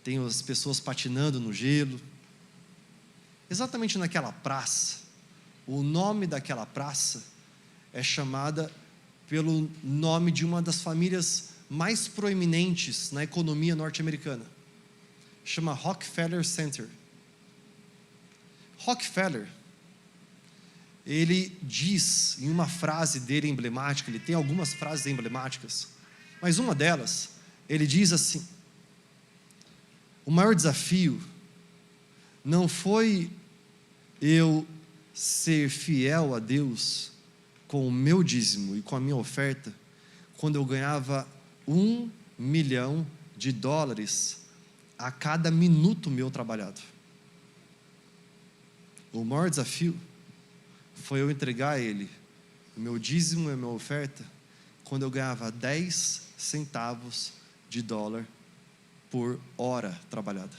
tem as pessoas patinando no gelo. Exatamente naquela praça, o nome daquela praça é chamada pelo nome de uma das famílias mais proeminentes na economia norte-americana. Chama Rockefeller Center. Rockefeller, ele diz em uma frase dele emblemática, ele tem algumas frases emblemáticas, mas uma delas, ele diz assim: o maior desafio não foi eu ser fiel a Deus com o meu dízimo e com a minha oferta, quando eu ganhava $1 milhão a cada minuto meu trabalhado. O maior desafio foi eu entregar a Ele o meu dízimo e a minha oferta, quando eu ganhava 10 centavos de dólar por hora trabalhada.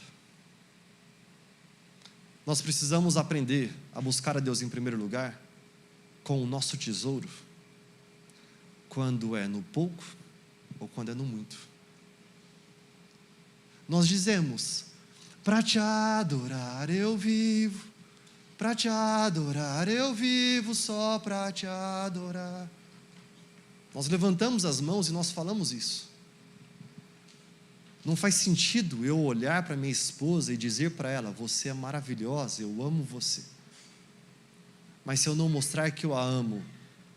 Nós precisamos aprender a buscar a Deus em primeiro lugar, com o nosso tesouro, quando é no pouco ou quando é no muito. Nós dizemos: para te adorar eu vivo, para te adorar eu vivo, só para te adorar. Nós levantamos as mãos e nós falamos isso. Não faz sentido eu olhar para minha esposa e dizer para ela: você é maravilhosa, eu amo você. Mas se eu não mostrar que eu a amo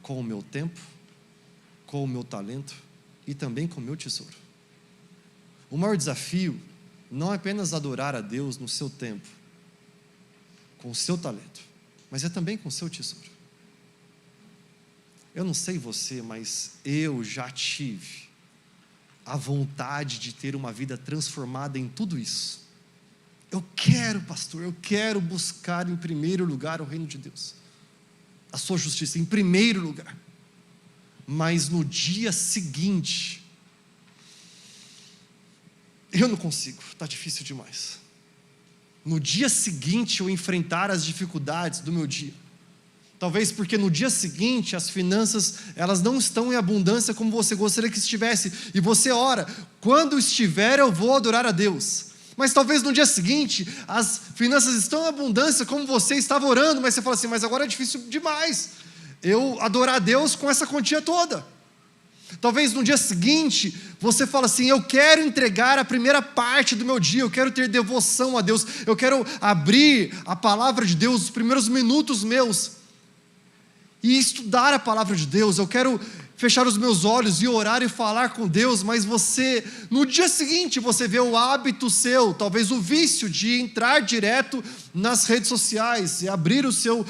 com o meu tempo, com o meu talento e também com o meu tesouro. O maior desafio não é apenas adorar a Deus no seu tempo, com o seu talento, mas é também com o seu tesouro. Eu não sei você, mas eu já tive a vontade de ter uma vida transformada em tudo isso. Eu quero, pastor, eu quero buscar em primeiro lugar o reino de Deus, a sua justiça em primeiro lugar. Mas no dia seguinte, eu não consigo, está difícil demais. No dia seguinte eu enfrentar as dificuldades do meu dia. Talvez porque no dia seguinte as finanças, elas não estão em abundância como você gostaria que estivesse. E você ora: quando estiver eu vou adorar a Deus. Mas talvez no dia seguinte as finanças estão em abundância como você estava orando. Mas você fala assim: mas agora é difícil demais eu adorar a Deus com essa quantia toda. Talvez no dia seguinte você fala assim: eu quero entregar a primeira parte do meu dia, eu quero ter devoção a Deus, eu quero abrir a palavra de Deus, os primeiros minutos meus, e estudar a palavra de Deus. Eu quero fechar os meus olhos e orar e falar com Deus. Mas você, no dia seguinte, você vê o hábito seu, talvez o vício de entrar direto nas redes sociais e abrir o seu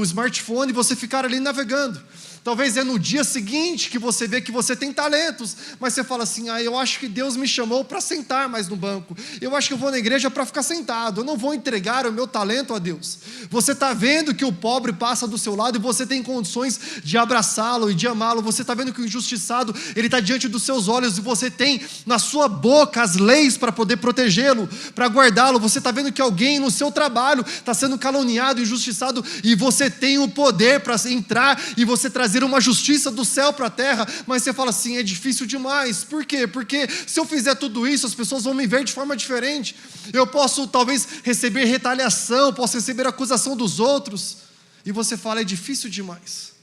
smartphone e você ficar ali navegando. Talvez é no dia seguinte que você vê que você tem talentos, mas você fala assim: eu acho que Deus me chamou para sentar mais no banco, eu acho que eu vou na igreja para ficar sentado, eu não vou entregar o meu talento a Deus. Você está vendo que o pobre passa do seu lado e você tem condições de abraçá-lo e de amá-lo. Você está vendo que o injustiçado, ele está diante dos seus olhos e você tem na sua boca as leis para poder protegê-lo, para guardá-lo. Você está vendo que alguém no seu trabalho está sendo caluniado, injustiçado, e você tem o poder para entrar e você trazer uma justiça do céu para a terra. Mas você fala assim: é difícil demais. Por quê? Porque se eu fizer tudo isso, as pessoas vão me ver de forma diferente. Eu posso talvez receber retaliação, posso receber acusação dos outros. E você fala: é difícil demais.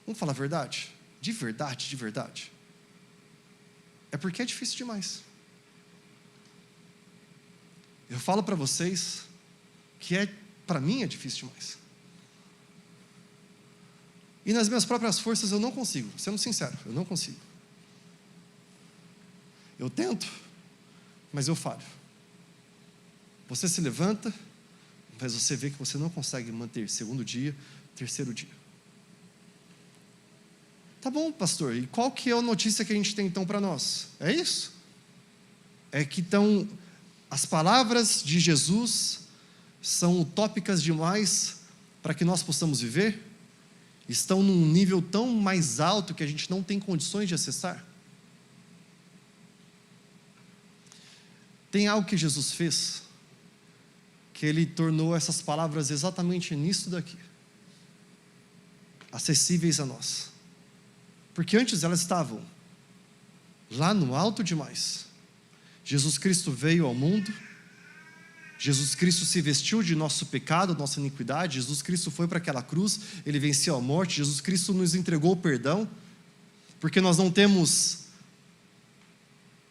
Vamos falar a verdade? De verdade, de verdade. É porque é difícil demais. Eu falo para vocês que para mim é difícil demais. E nas minhas próprias forças eu não consigo, sendo sincero, eu não consigo. Eu tento, mas eu falho. Você se levanta, mas você vê que você não consegue manter segundo dia, terceiro dia. Tá bom, pastor, e qual que é a notícia que a gente tem então para nós? É isso? É que então as palavras de Jesus são utópicas demais para que nós possamos viver? Estão num nível tão mais alto que a gente não tem condições de acessar? Tem algo que Jesus fez, que Ele tornou essas palavras exatamente nisso daqui, acessíveis a nós. Porque antes elas estavam lá no alto demais. Jesus Cristo veio ao mundo, Jesus Cristo se vestiu de nosso pecado, nossa iniquidade, Jesus Cristo foi para aquela cruz, Ele venceu a morte, Jesus Cristo nos entregou o perdão, porque nós não temos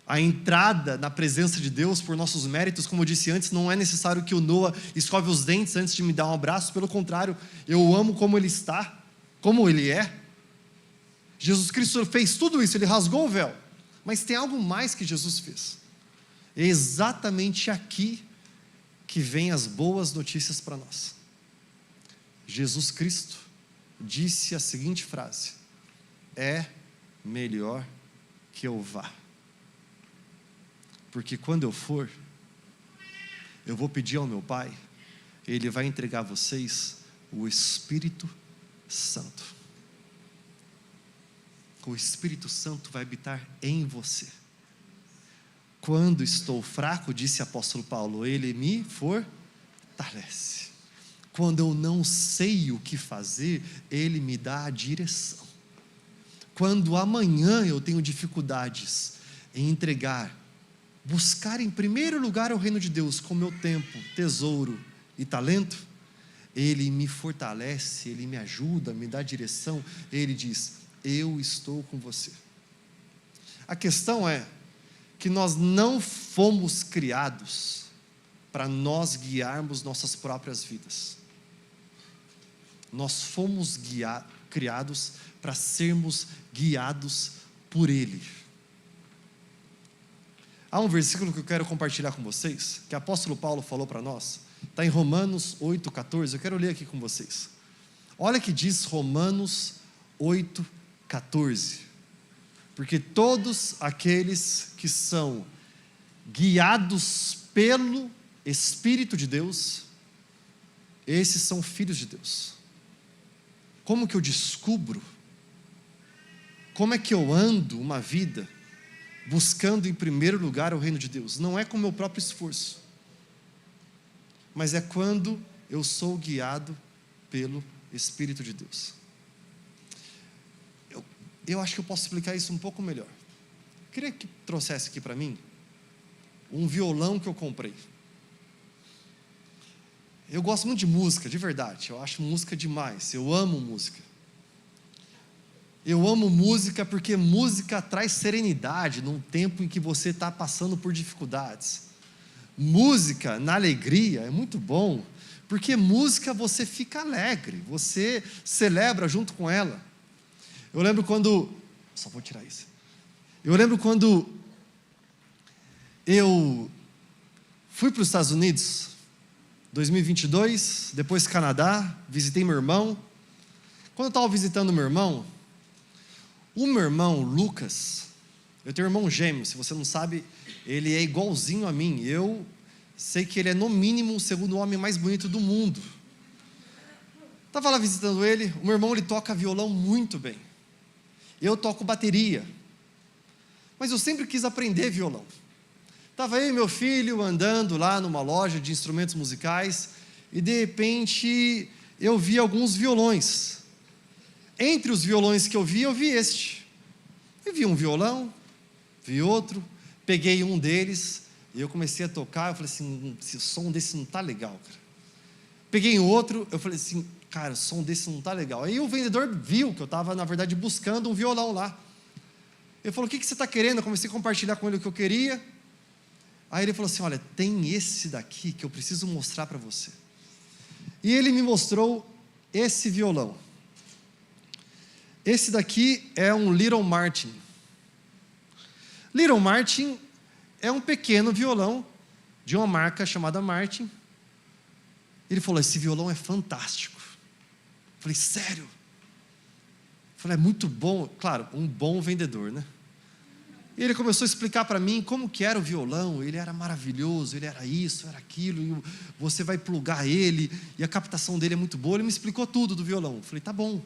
a entrada na presença de Deus por nossos méritos. Como eu disse antes, não é necessário que o Noah escove os dentes antes de me dar um abraço, pelo contrário, eu o amo como ele está, como ele é. Jesus Cristo fez tudo isso, Ele rasgou o véu, mas tem algo mais que Jesus fez. É exatamente aqui que vem as boas notícias para nós. Jesus Cristo disse a seguinte frase: é melhor que eu vá, porque quando eu for, eu vou pedir ao meu Pai, Ele vai entregar a vocês o Espírito Santo. O Espírito Santo vai habitar em você. Quando estou fraco, disse o apóstolo Paulo, Ele me fortalece. Quando eu não sei o que fazer, Ele me dá a direção. Quando amanhã eu tenho dificuldades em buscar em primeiro lugar o reino de Deus com meu tempo, tesouro e talento, Ele me fortalece, Ele me ajuda, me dá direção. Ele diz: eu estou com você. A questão é que nós não fomos criados para nós guiarmos nossas próprias vidas. Nós fomos criados para sermos guiados por Ele. Há um versículo que eu quero compartilhar com vocês, que o apóstolo Paulo falou para nós, está em Romanos 8,14, eu quero ler aqui com vocês. Olha o que diz Romanos 8,14. Porque todos aqueles que são guiados pelo Espírito de Deus, esses são filhos de Deus. Como que eu descubro? Como é que eu ando uma vida buscando em primeiro lugar o reino de Deus? Não é com o meu próprio esforço, mas é quando eu sou guiado pelo Espírito de Deus. Eu acho que eu posso explicar isso um pouco melhor. Eu queria que trouxesse aqui para mim um violão que eu comprei. Eu gosto muito de música, de verdade. Eu acho música demais. Eu amo música. Eu amo música porque música traz serenidade num tempo em que você está passando por dificuldades. Música na alegria é muito bom, porque música você fica alegre, você celebra junto com ela. Eu lembro quando... Só vou tirar isso. Eu lembro quando eu fui para os Estados Unidos, 2022, depois Canadá, visitei meu irmão. Quando eu estava visitando meu irmão, o meu irmão Lucas, eu tenho um irmão gêmeo, se você não sabe, ele é igualzinho a mim. Eu sei que ele é no mínimo o segundo homem mais bonito do mundo. Estava lá visitando ele, o meu irmão ele toca violão muito bem. Eu toco bateria, mas eu sempre quis aprender violão. Estava eu e meu filho andando lá numa loja de instrumentos musicais, e de repente eu vi alguns violões. Entre os violões que eu vi este. Eu vi um violão, vi outro, peguei um deles, e eu comecei a tocar. Eu falei assim, esse som desse não está legal, cara. Peguei outro, eu falei assim, cara, o som desse não está legal. Aí o vendedor viu que eu estava, na verdade, buscando um violão lá. Ele falou, o que você está querendo? Eu comecei a compartilhar com ele o que eu queria. Aí ele falou assim, olha, tem esse daqui que eu preciso mostrar para você. E ele me mostrou esse violão. Esse daqui é um Little Martin. Little Martin é um pequeno violão de uma marca chamada Martin. Ele falou, esse violão é fantástico. Eu falei, sério? Falei, é muito bom. Claro, um bom vendedor, né? E ele começou a explicar para mim como que era o violão. Ele era maravilhoso, ele era isso, era aquilo, e você vai plugar ele, e a captação dele é muito boa. Ele me explicou tudo do violão. Falei, tá bom.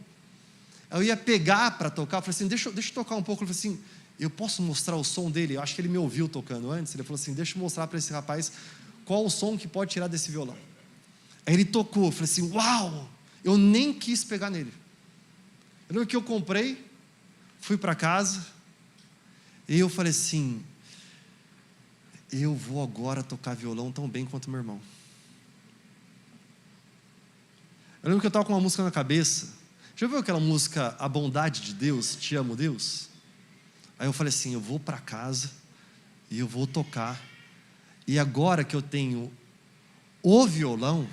Eu ia pegar para tocar, eu falei assim, deixa eu tocar um pouco. Ele falou assim, eu posso mostrar o som dele? Eu acho que ele me ouviu tocando antes. Ele falou assim, deixa eu mostrar para esse rapaz qual o som que pode tirar desse violão. Aí ele tocou, eu falei assim, uau! Eu nem quis pegar nele. Eu lembro que eu comprei, fui para casa, e eu falei assim, eu vou agora tocar violão tão bem quanto meu irmão. Eu lembro que eu estava com uma música na cabeça. Já viu aquela música, A Bondade de Deus, Te Amo Deus? Aí eu falei assim, eu vou para casa, e eu vou tocar, e agora que eu tenho o violão,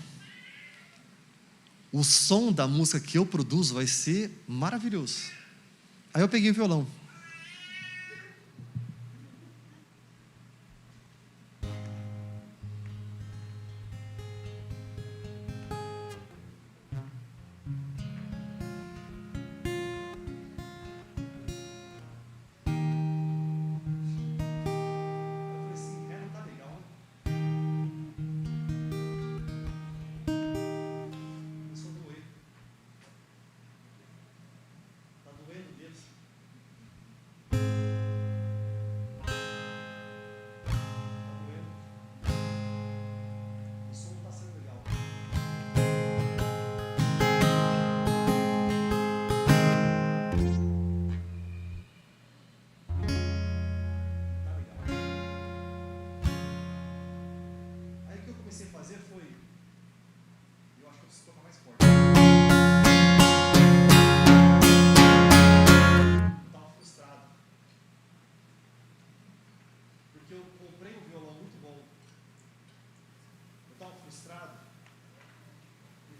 o som da música que eu produzo vai ser maravilhoso. Aí eu peguei o violão.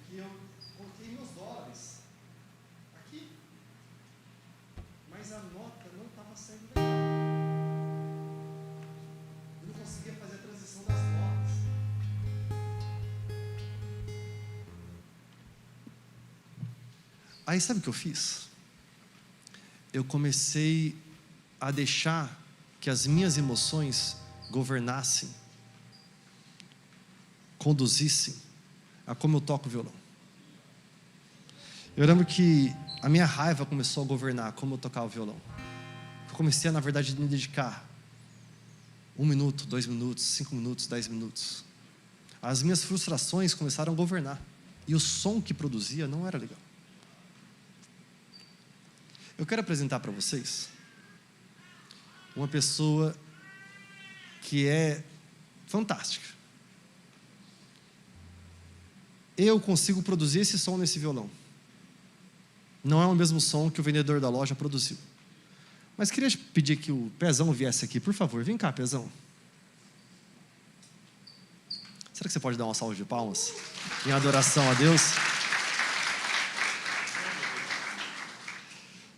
Porque eu coloquei meus dólares aqui, mas a nota não estava saindo legal. Eu não conseguia fazer a transição das notas. Aí sabe o que eu fiz? Eu comecei a deixar que as minhas emoções governassem, conduzissem a como eu toco o violão. Eu lembro que a minha raiva começou a governar como eu tocava o violão. Eu comecei a, na verdade, me dedicar 1 minuto, 2 minutos, 5 minutos, 10 minutos. As minhas frustrações começaram a governar. E o som que produzia não era legal. Eu quero apresentar para vocês uma pessoa que é fantástica. Eu consigo produzir esse som nesse violão. Não é o mesmo som que o vendedor da loja produziu. Mas queria pedir que o Pezão viesse aqui, por favor. Vem cá, Pezão. Será que você pode dar uma salva de palmas em adoração a Deus?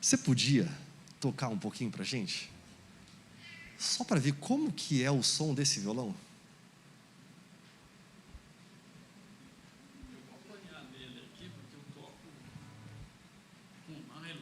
Você podia tocar um pouquinho pra gente? Só para ver como que é o som desse violão? Eu vou acompanhar nele aqui, porque eu toco com nylon.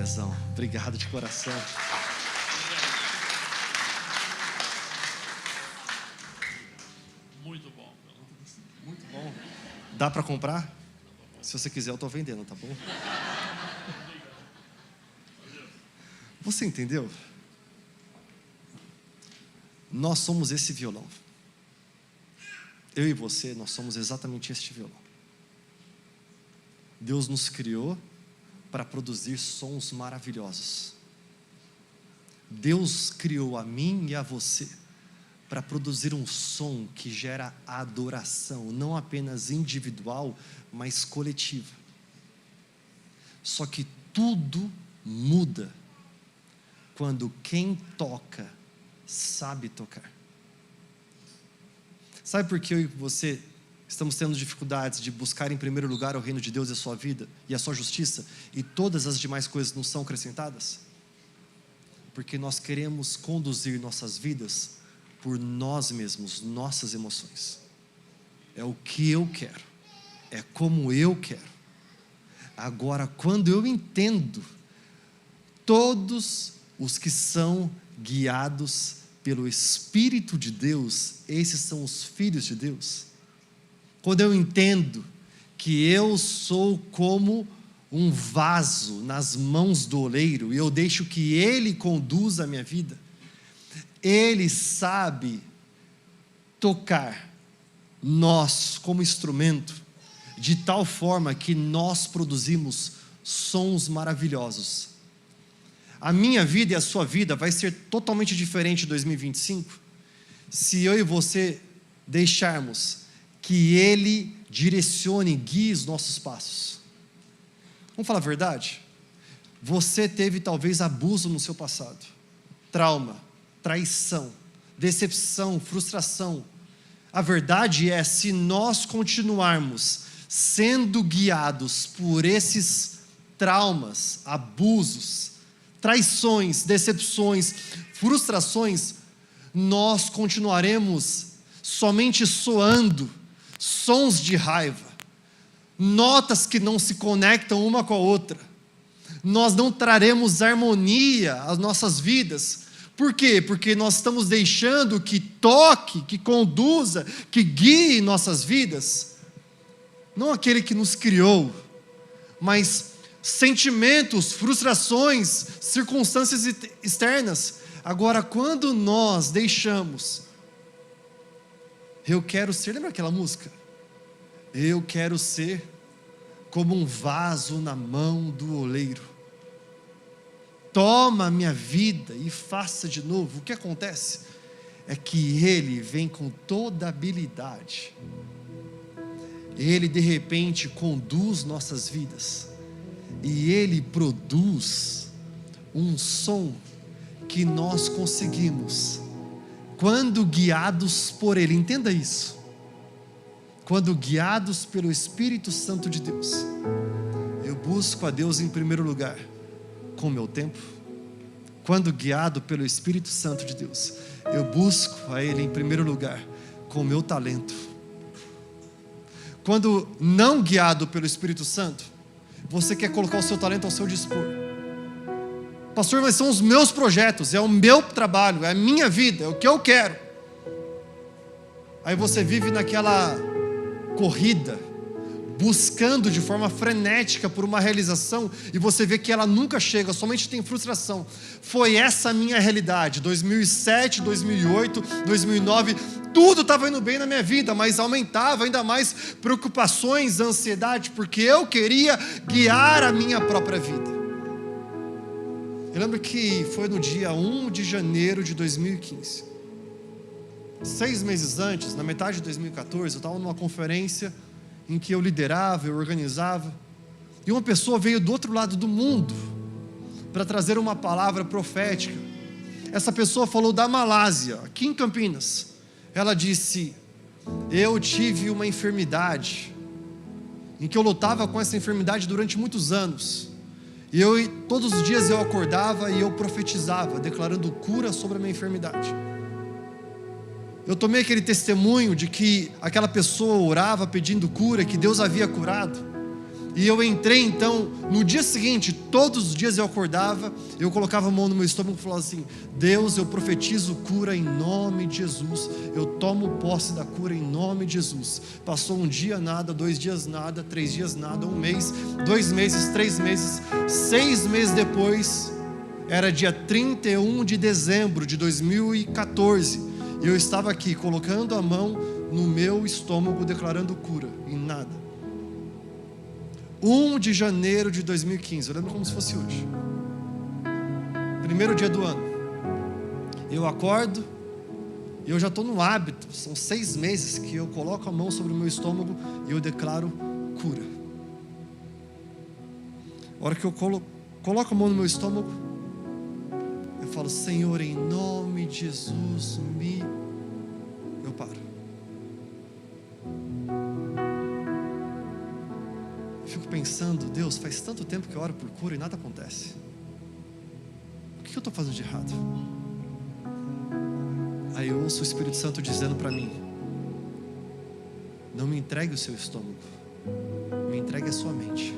Pezão, obrigado de coração. Muito bom. Muito bom. Dá para comprar? Se você quiser, eu estou vendendo, tá bom? Você entendeu? Nós somos esse violão. Eu e você, nós somos exatamente este violão. Deus nos criou para produzir sons maravilhosos. Deus criou a mim e a você para produzir um som que gera adoração, não apenas individual, mas coletiva. Só que tudo muda quando quem toca sabe tocar. Sabe por que eu e você estamos tendo dificuldades de buscar em primeiro lugar o reino de Deus e a sua vida e a sua justiça, e todas as demais coisas não são acrescentadas? Porque nós queremos conduzir nossas vidas por nós mesmos, nossas emoções. É o que eu quero, é como eu quero. Agora, quando eu entendo, todos os que são guiados pelo Espírito de Deus, esses são os filhos de Deus. Quando eu entendo que eu sou como um vaso nas mãos do oleiro, e eu deixo que Ele conduza a minha vida, Ele sabe tocar nós como instrumento, de tal forma que nós produzimos sons maravilhosos. A minha vida e a sua vida vai ser totalmente diferente em 2025, se eu e você deixarmos que Ele direcione e guie os nossos passos. Vamos falar a verdade? Você teve talvez abuso no seu passado, trauma, traição, decepção, frustração. A verdade é, se nós continuarmos sendo guiados por esses traumas, abusos, traições, decepções, frustrações, nós continuaremos somente soando sons de raiva, notas que não se conectam uma com a outra. Nós não traremos harmonia às nossas vidas. Por quê? Porque nós estamos deixando que toque, que conduza, que guie nossas vidas, não aquele que nos criou, mas sentimentos, frustrações, circunstâncias externas. Agora, quando nós deixamos, eu quero ser, lembra aquela música? Eu quero ser como um vaso na mão do oleiro. Toma a minha vida e faça de novo. O que acontece é que Ele vem com toda a habilidade. Ele de repente conduz nossas vidas e Ele produz um som que nós conseguimos, quando guiados por Ele. Entenda isso. Quando guiados pelo Espírito Santo de Deus, eu busco a Deus em primeiro lugar com o meu tempo. Quando guiado pelo Espírito Santo de Deus, eu busco a Ele em primeiro lugar com o meu talento. Quando não guiado pelo Espírito Santo, você quer colocar o seu talento ao seu dispor. Pastor, mas são os meus projetos, é o meu trabalho, é a minha vida, é o que eu quero. Aí você vive naquela corrida, buscando de forma frenética por uma realização, e você vê que ela nunca chega, somente tem frustração. Foi essa a minha realidade, 2007, 2008, 2009, tudo estava indo bem na minha vida, mas aumentava ainda mais preocupações, ansiedade, porque eu queria guiar a minha própria vida. Eu lembro que foi no dia 1 de janeiro de 2015, 6 meses antes, na metade de 2014, eu estava numa conferência em que eu liderava, eu organizava, e uma pessoa veio do outro lado do mundo para trazer uma palavra profética. Essa pessoa falou da Malásia, aqui em Campinas. Ela disse: eu tive uma enfermidade, em que eu lutava com essa enfermidade durante muitos anos, e todos os dias eu acordava e eu profetizava, declarando cura sobre a minha enfermidade. Eu tomei aquele testemunho de que aquela pessoa orava pedindo cura, que Deus havia curado, E eu entrei então, no dia seguinte, todos os dias eu acordava, eu colocava a mão no meu estômago e falava assim: Deus, eu profetizo cura em nome de Jesus, eu tomo posse da cura em nome de Jesus. Passou um dia nada, 2 dias nada, 3 dias nada, 1 mês, 2 meses, 3 meses, 6 meses depois, era dia 31 de dezembro de 2014, e eu estava aqui colocando a mão no meu estômago declarando cura, e nada. 1 de janeiro de 2015, eu lembro como se fosse hoje, primeiro dia do ano, eu acordo, e eu já estou no hábito, são 6 meses que eu coloco a mão sobre o meu estômago e eu declaro cura. A hora que eu coloco a mão no meu estômago, eu falo: Senhor, em nome de Jesus, eu paro. Fico pensando: Deus, faz tanto tempo que eu oro por cura e nada acontece. O que eu estou fazendo de errado? Aí eu ouço o Espírito Santo dizendo para mim: não me entregue o seu estômago, me entregue a sua mente.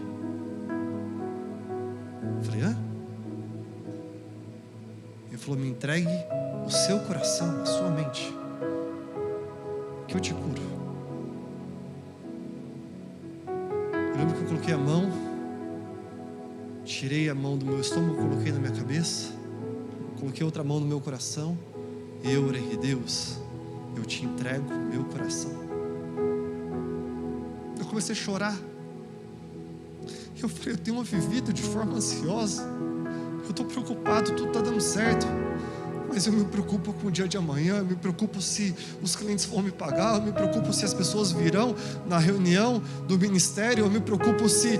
Eu falei: hã? Ele falou: me entregue o seu coração, a sua mente, que eu te curo. Eu lembro que eu coloquei a mão, tirei a mão do meu estômago, coloquei na minha cabeça, coloquei outra mão no meu coração, e eu orei: Deus, eu te entrego o meu coração. Eu comecei a chorar. Eu falei: eu tenho vivido de forma ansiosa, eu estou preocupado, tudo está dando certo, mas eu me preocupo com o dia de amanhã, eu me preocupo se os clientes vão me pagar, eu me preocupo se as pessoas virão na reunião do ministério, eu me preocupo se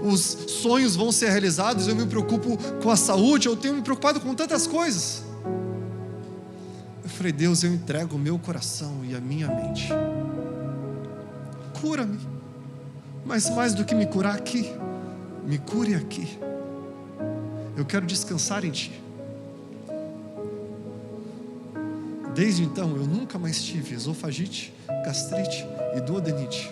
os sonhos vão ser realizados, eu me preocupo com a saúde, eu tenho me preocupado com tantas coisas. Eu falei: Deus, eu entrego o meu coração e a minha mente, cura-me, mas mais do que me curar aqui, me cure aqui. Eu quero descansar em Ti. Desde então eu nunca mais tive esofagite, gastrite e duodenite,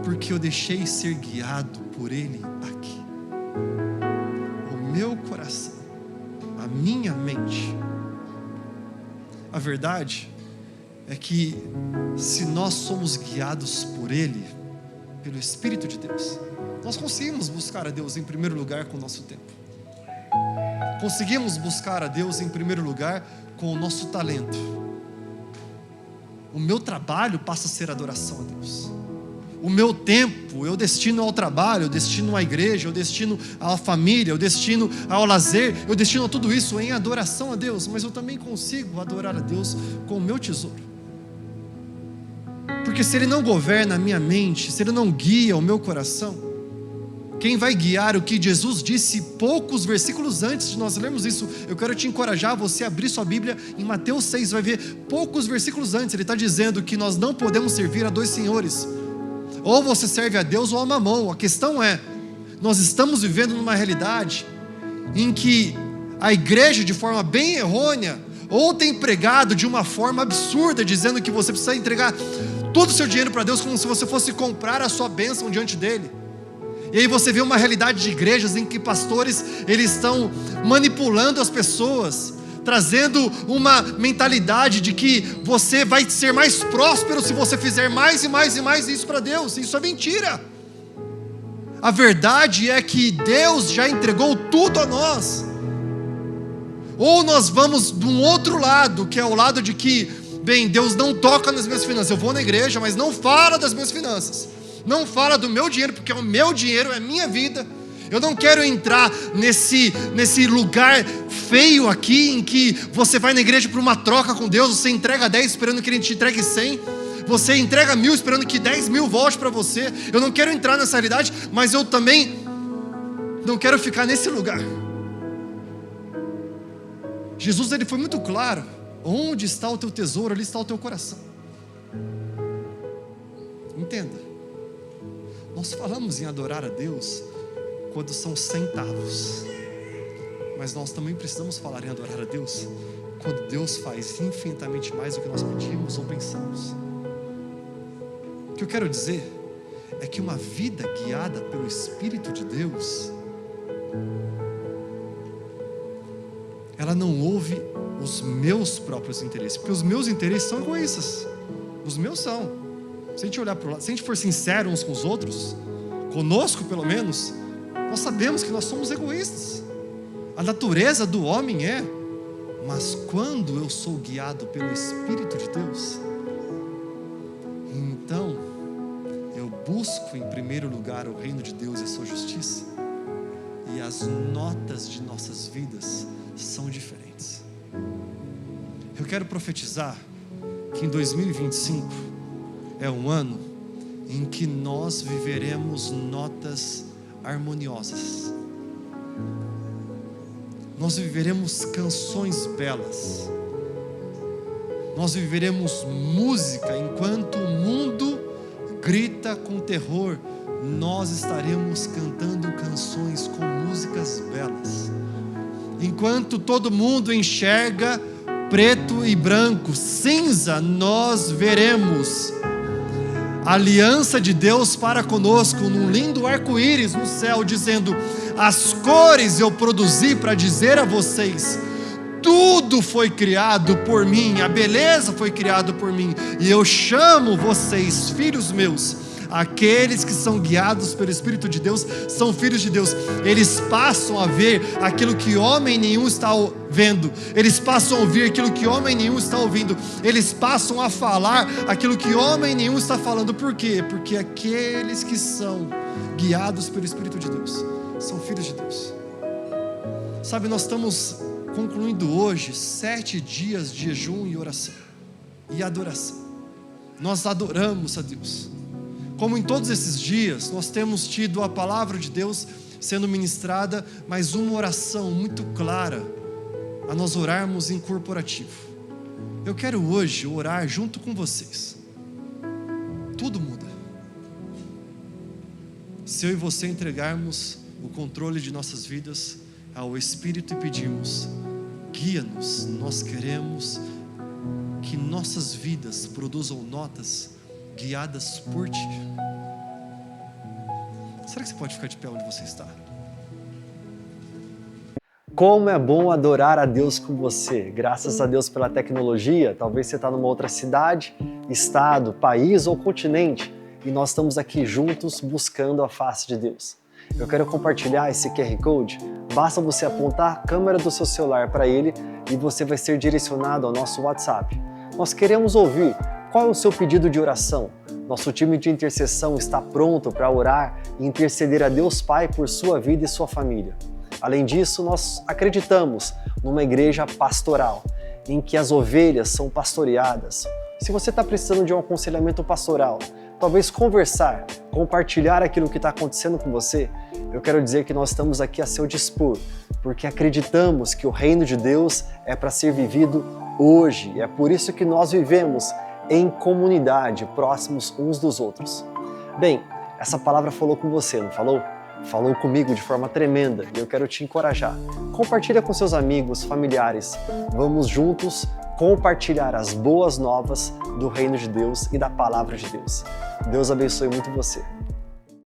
porque eu deixei ser guiado por Ele aqui. O meu coração, a minha mente. A verdade é que se nós somos guiados por Ele, pelo Espírito de Deus, nós conseguimos buscar a Deus em primeiro lugar com o nosso tempo. Conseguimos buscar a Deus em primeiro lugar com o nosso talento. O meu trabalho passa a ser adoração a Deus. O meu tempo eu destino ao trabalho, eu destino à igreja, eu destino à família, eu destino ao lazer, eu destino a tudo isso em adoração a Deus. Mas eu também consigo adorar a Deus com o meu tesouro. Porque se Ele não governa a minha mente, se Ele não guia o meu coração, quem vai guiar o que Jesus disse poucos versículos antes de nós lermos isso? Eu quero te encorajar a você abrir sua Bíblia em Mateus 6, vai ver poucos versículos antes. Ele está dizendo que nós não podemos servir a 2 senhores, ou você serve a Deus ou a Mamão. A questão é, nós estamos vivendo numa realidade em que a igreja, de forma bem errônea, ou tem pregado de uma forma absurda, dizendo que você precisa entregar todo o seu dinheiro para Deus, como se você fosse comprar a sua bênção diante dele. E aí você vê uma realidade de igrejas em que pastores, eles estão manipulando as pessoas, trazendo uma mentalidade de que você vai ser mais próspero se você fizer mais e mais e mais isso para Deus. Isso é mentira. A verdade é que Deus já entregou tudo a nós. Ou nós vamos de um outro lado, que é o lado de que, bem, Deus não toca nas minhas finanças. Eu vou na igreja, mas não fala das minhas finanças. Não fala do meu dinheiro, porque é o meu dinheiro, é a minha vida. Eu não quero entrar nesse lugar feio aqui, em que você vai na igreja para uma troca com Deus, você entrega 10 esperando que Ele te entregue 100, você entrega 1000 esperando que 10.000 volte para você. Eu não quero entrar nessa realidade, mas eu também não quero ficar nesse lugar. Jesus, Ele foi muito claro: onde está o teu tesouro, ali está o teu coração. Entenda. Nós falamos em adorar a Deus quando são centavos, mas nós também precisamos falar em adorar a Deus quando Deus faz infinitamente mais do que nós pedimos ou pensamos. O que eu quero dizer é que uma vida guiada pelo Espírito de Deus, ela não ouve os meus próprios interesses, porque os meus interesses são egoístas. Os meus são. Se a gente olhar para o lado, se a gente for sincero uns com os outros, conosco pelo menos, nós sabemos que nós somos egoístas. A natureza do homem é. Mas quando eu sou guiado pelo Espírito de Deus, então eu busco em primeiro lugar o reino de Deus e a sua justiça, e as notas de nossas vidas são diferentes. Eu quero profetizar que em 2025 é um ano em que nós viveremos notas harmoniosas. Nós viveremos canções belas. Nós viveremos música enquanto o mundo grita com terror. Nós estaremos cantando canções com músicas belas. Enquanto todo mundo enxerga preto e branco, cinza, nós veremos a aliança de Deus para conosco num lindo arco-íris no céu, dizendo: as cores eu produzi para dizer a vocês, tudo foi criado por mim, a beleza foi criada por mim, e eu chamo vocês, filhos meus. Aqueles que são guiados pelo Espírito de Deus são filhos de Deus. Eles passam a ver aquilo que homem nenhum está vendo. Eles passam a ouvir aquilo que homem nenhum está ouvindo. Eles passam a falar aquilo que homem nenhum está falando. Por quê? Porque aqueles que são guiados pelo Espírito de Deus são filhos de Deus. Sabe, nós estamos concluindo hoje 7 dias de jejum e oração e adoração. Nós adoramos a Deus. Como em todos esses dias, nós temos tido a palavra de Deus sendo ministrada, mas uma oração muito clara, a nós orarmos em corporativo. Eu quero hoje orar junto com vocês. Tudo muda se eu e você entregarmos o controle de nossas vidas ao Espírito e pedirmos: guia-nos. Nós queremos que nossas vidas produzam notas guiadas por Ti. Será que você pode ficar de pé onde você está? Como é bom adorar a Deus com você. Graças a Deus pela tecnologia. Talvez você está numa outra cidade, estado, país ou continente, e nós estamos aqui juntos buscando a face de Deus. Eu quero compartilhar esse QR Code. Basta você apontar a câmera do seu celular para ele e você vai ser direcionado ao nosso WhatsApp. Nós queremos ouvir qual é o seu pedido de oração. Nosso time de intercessão está pronto para orar e interceder a Deus Pai por sua vida e sua família. Além disso, nós acreditamos numa igreja pastoral, em que as ovelhas são pastoreadas. Se você está precisando de um aconselhamento pastoral, talvez conversar, compartilhar aquilo que está acontecendo com você, eu quero dizer que nós estamos aqui a seu dispor, porque acreditamos que o reino de Deus é para ser vivido hoje. É por isso que nós vivemos em comunidade, próximos uns dos outros. Bem, essa palavra falou com você, não falou? Falou comigo de forma tremenda e eu quero te encorajar. Compartilha com seus amigos, familiares. Vamos juntos compartilhar as boas novas do reino de Deus e da palavra de Deus. Deus abençoe muito você.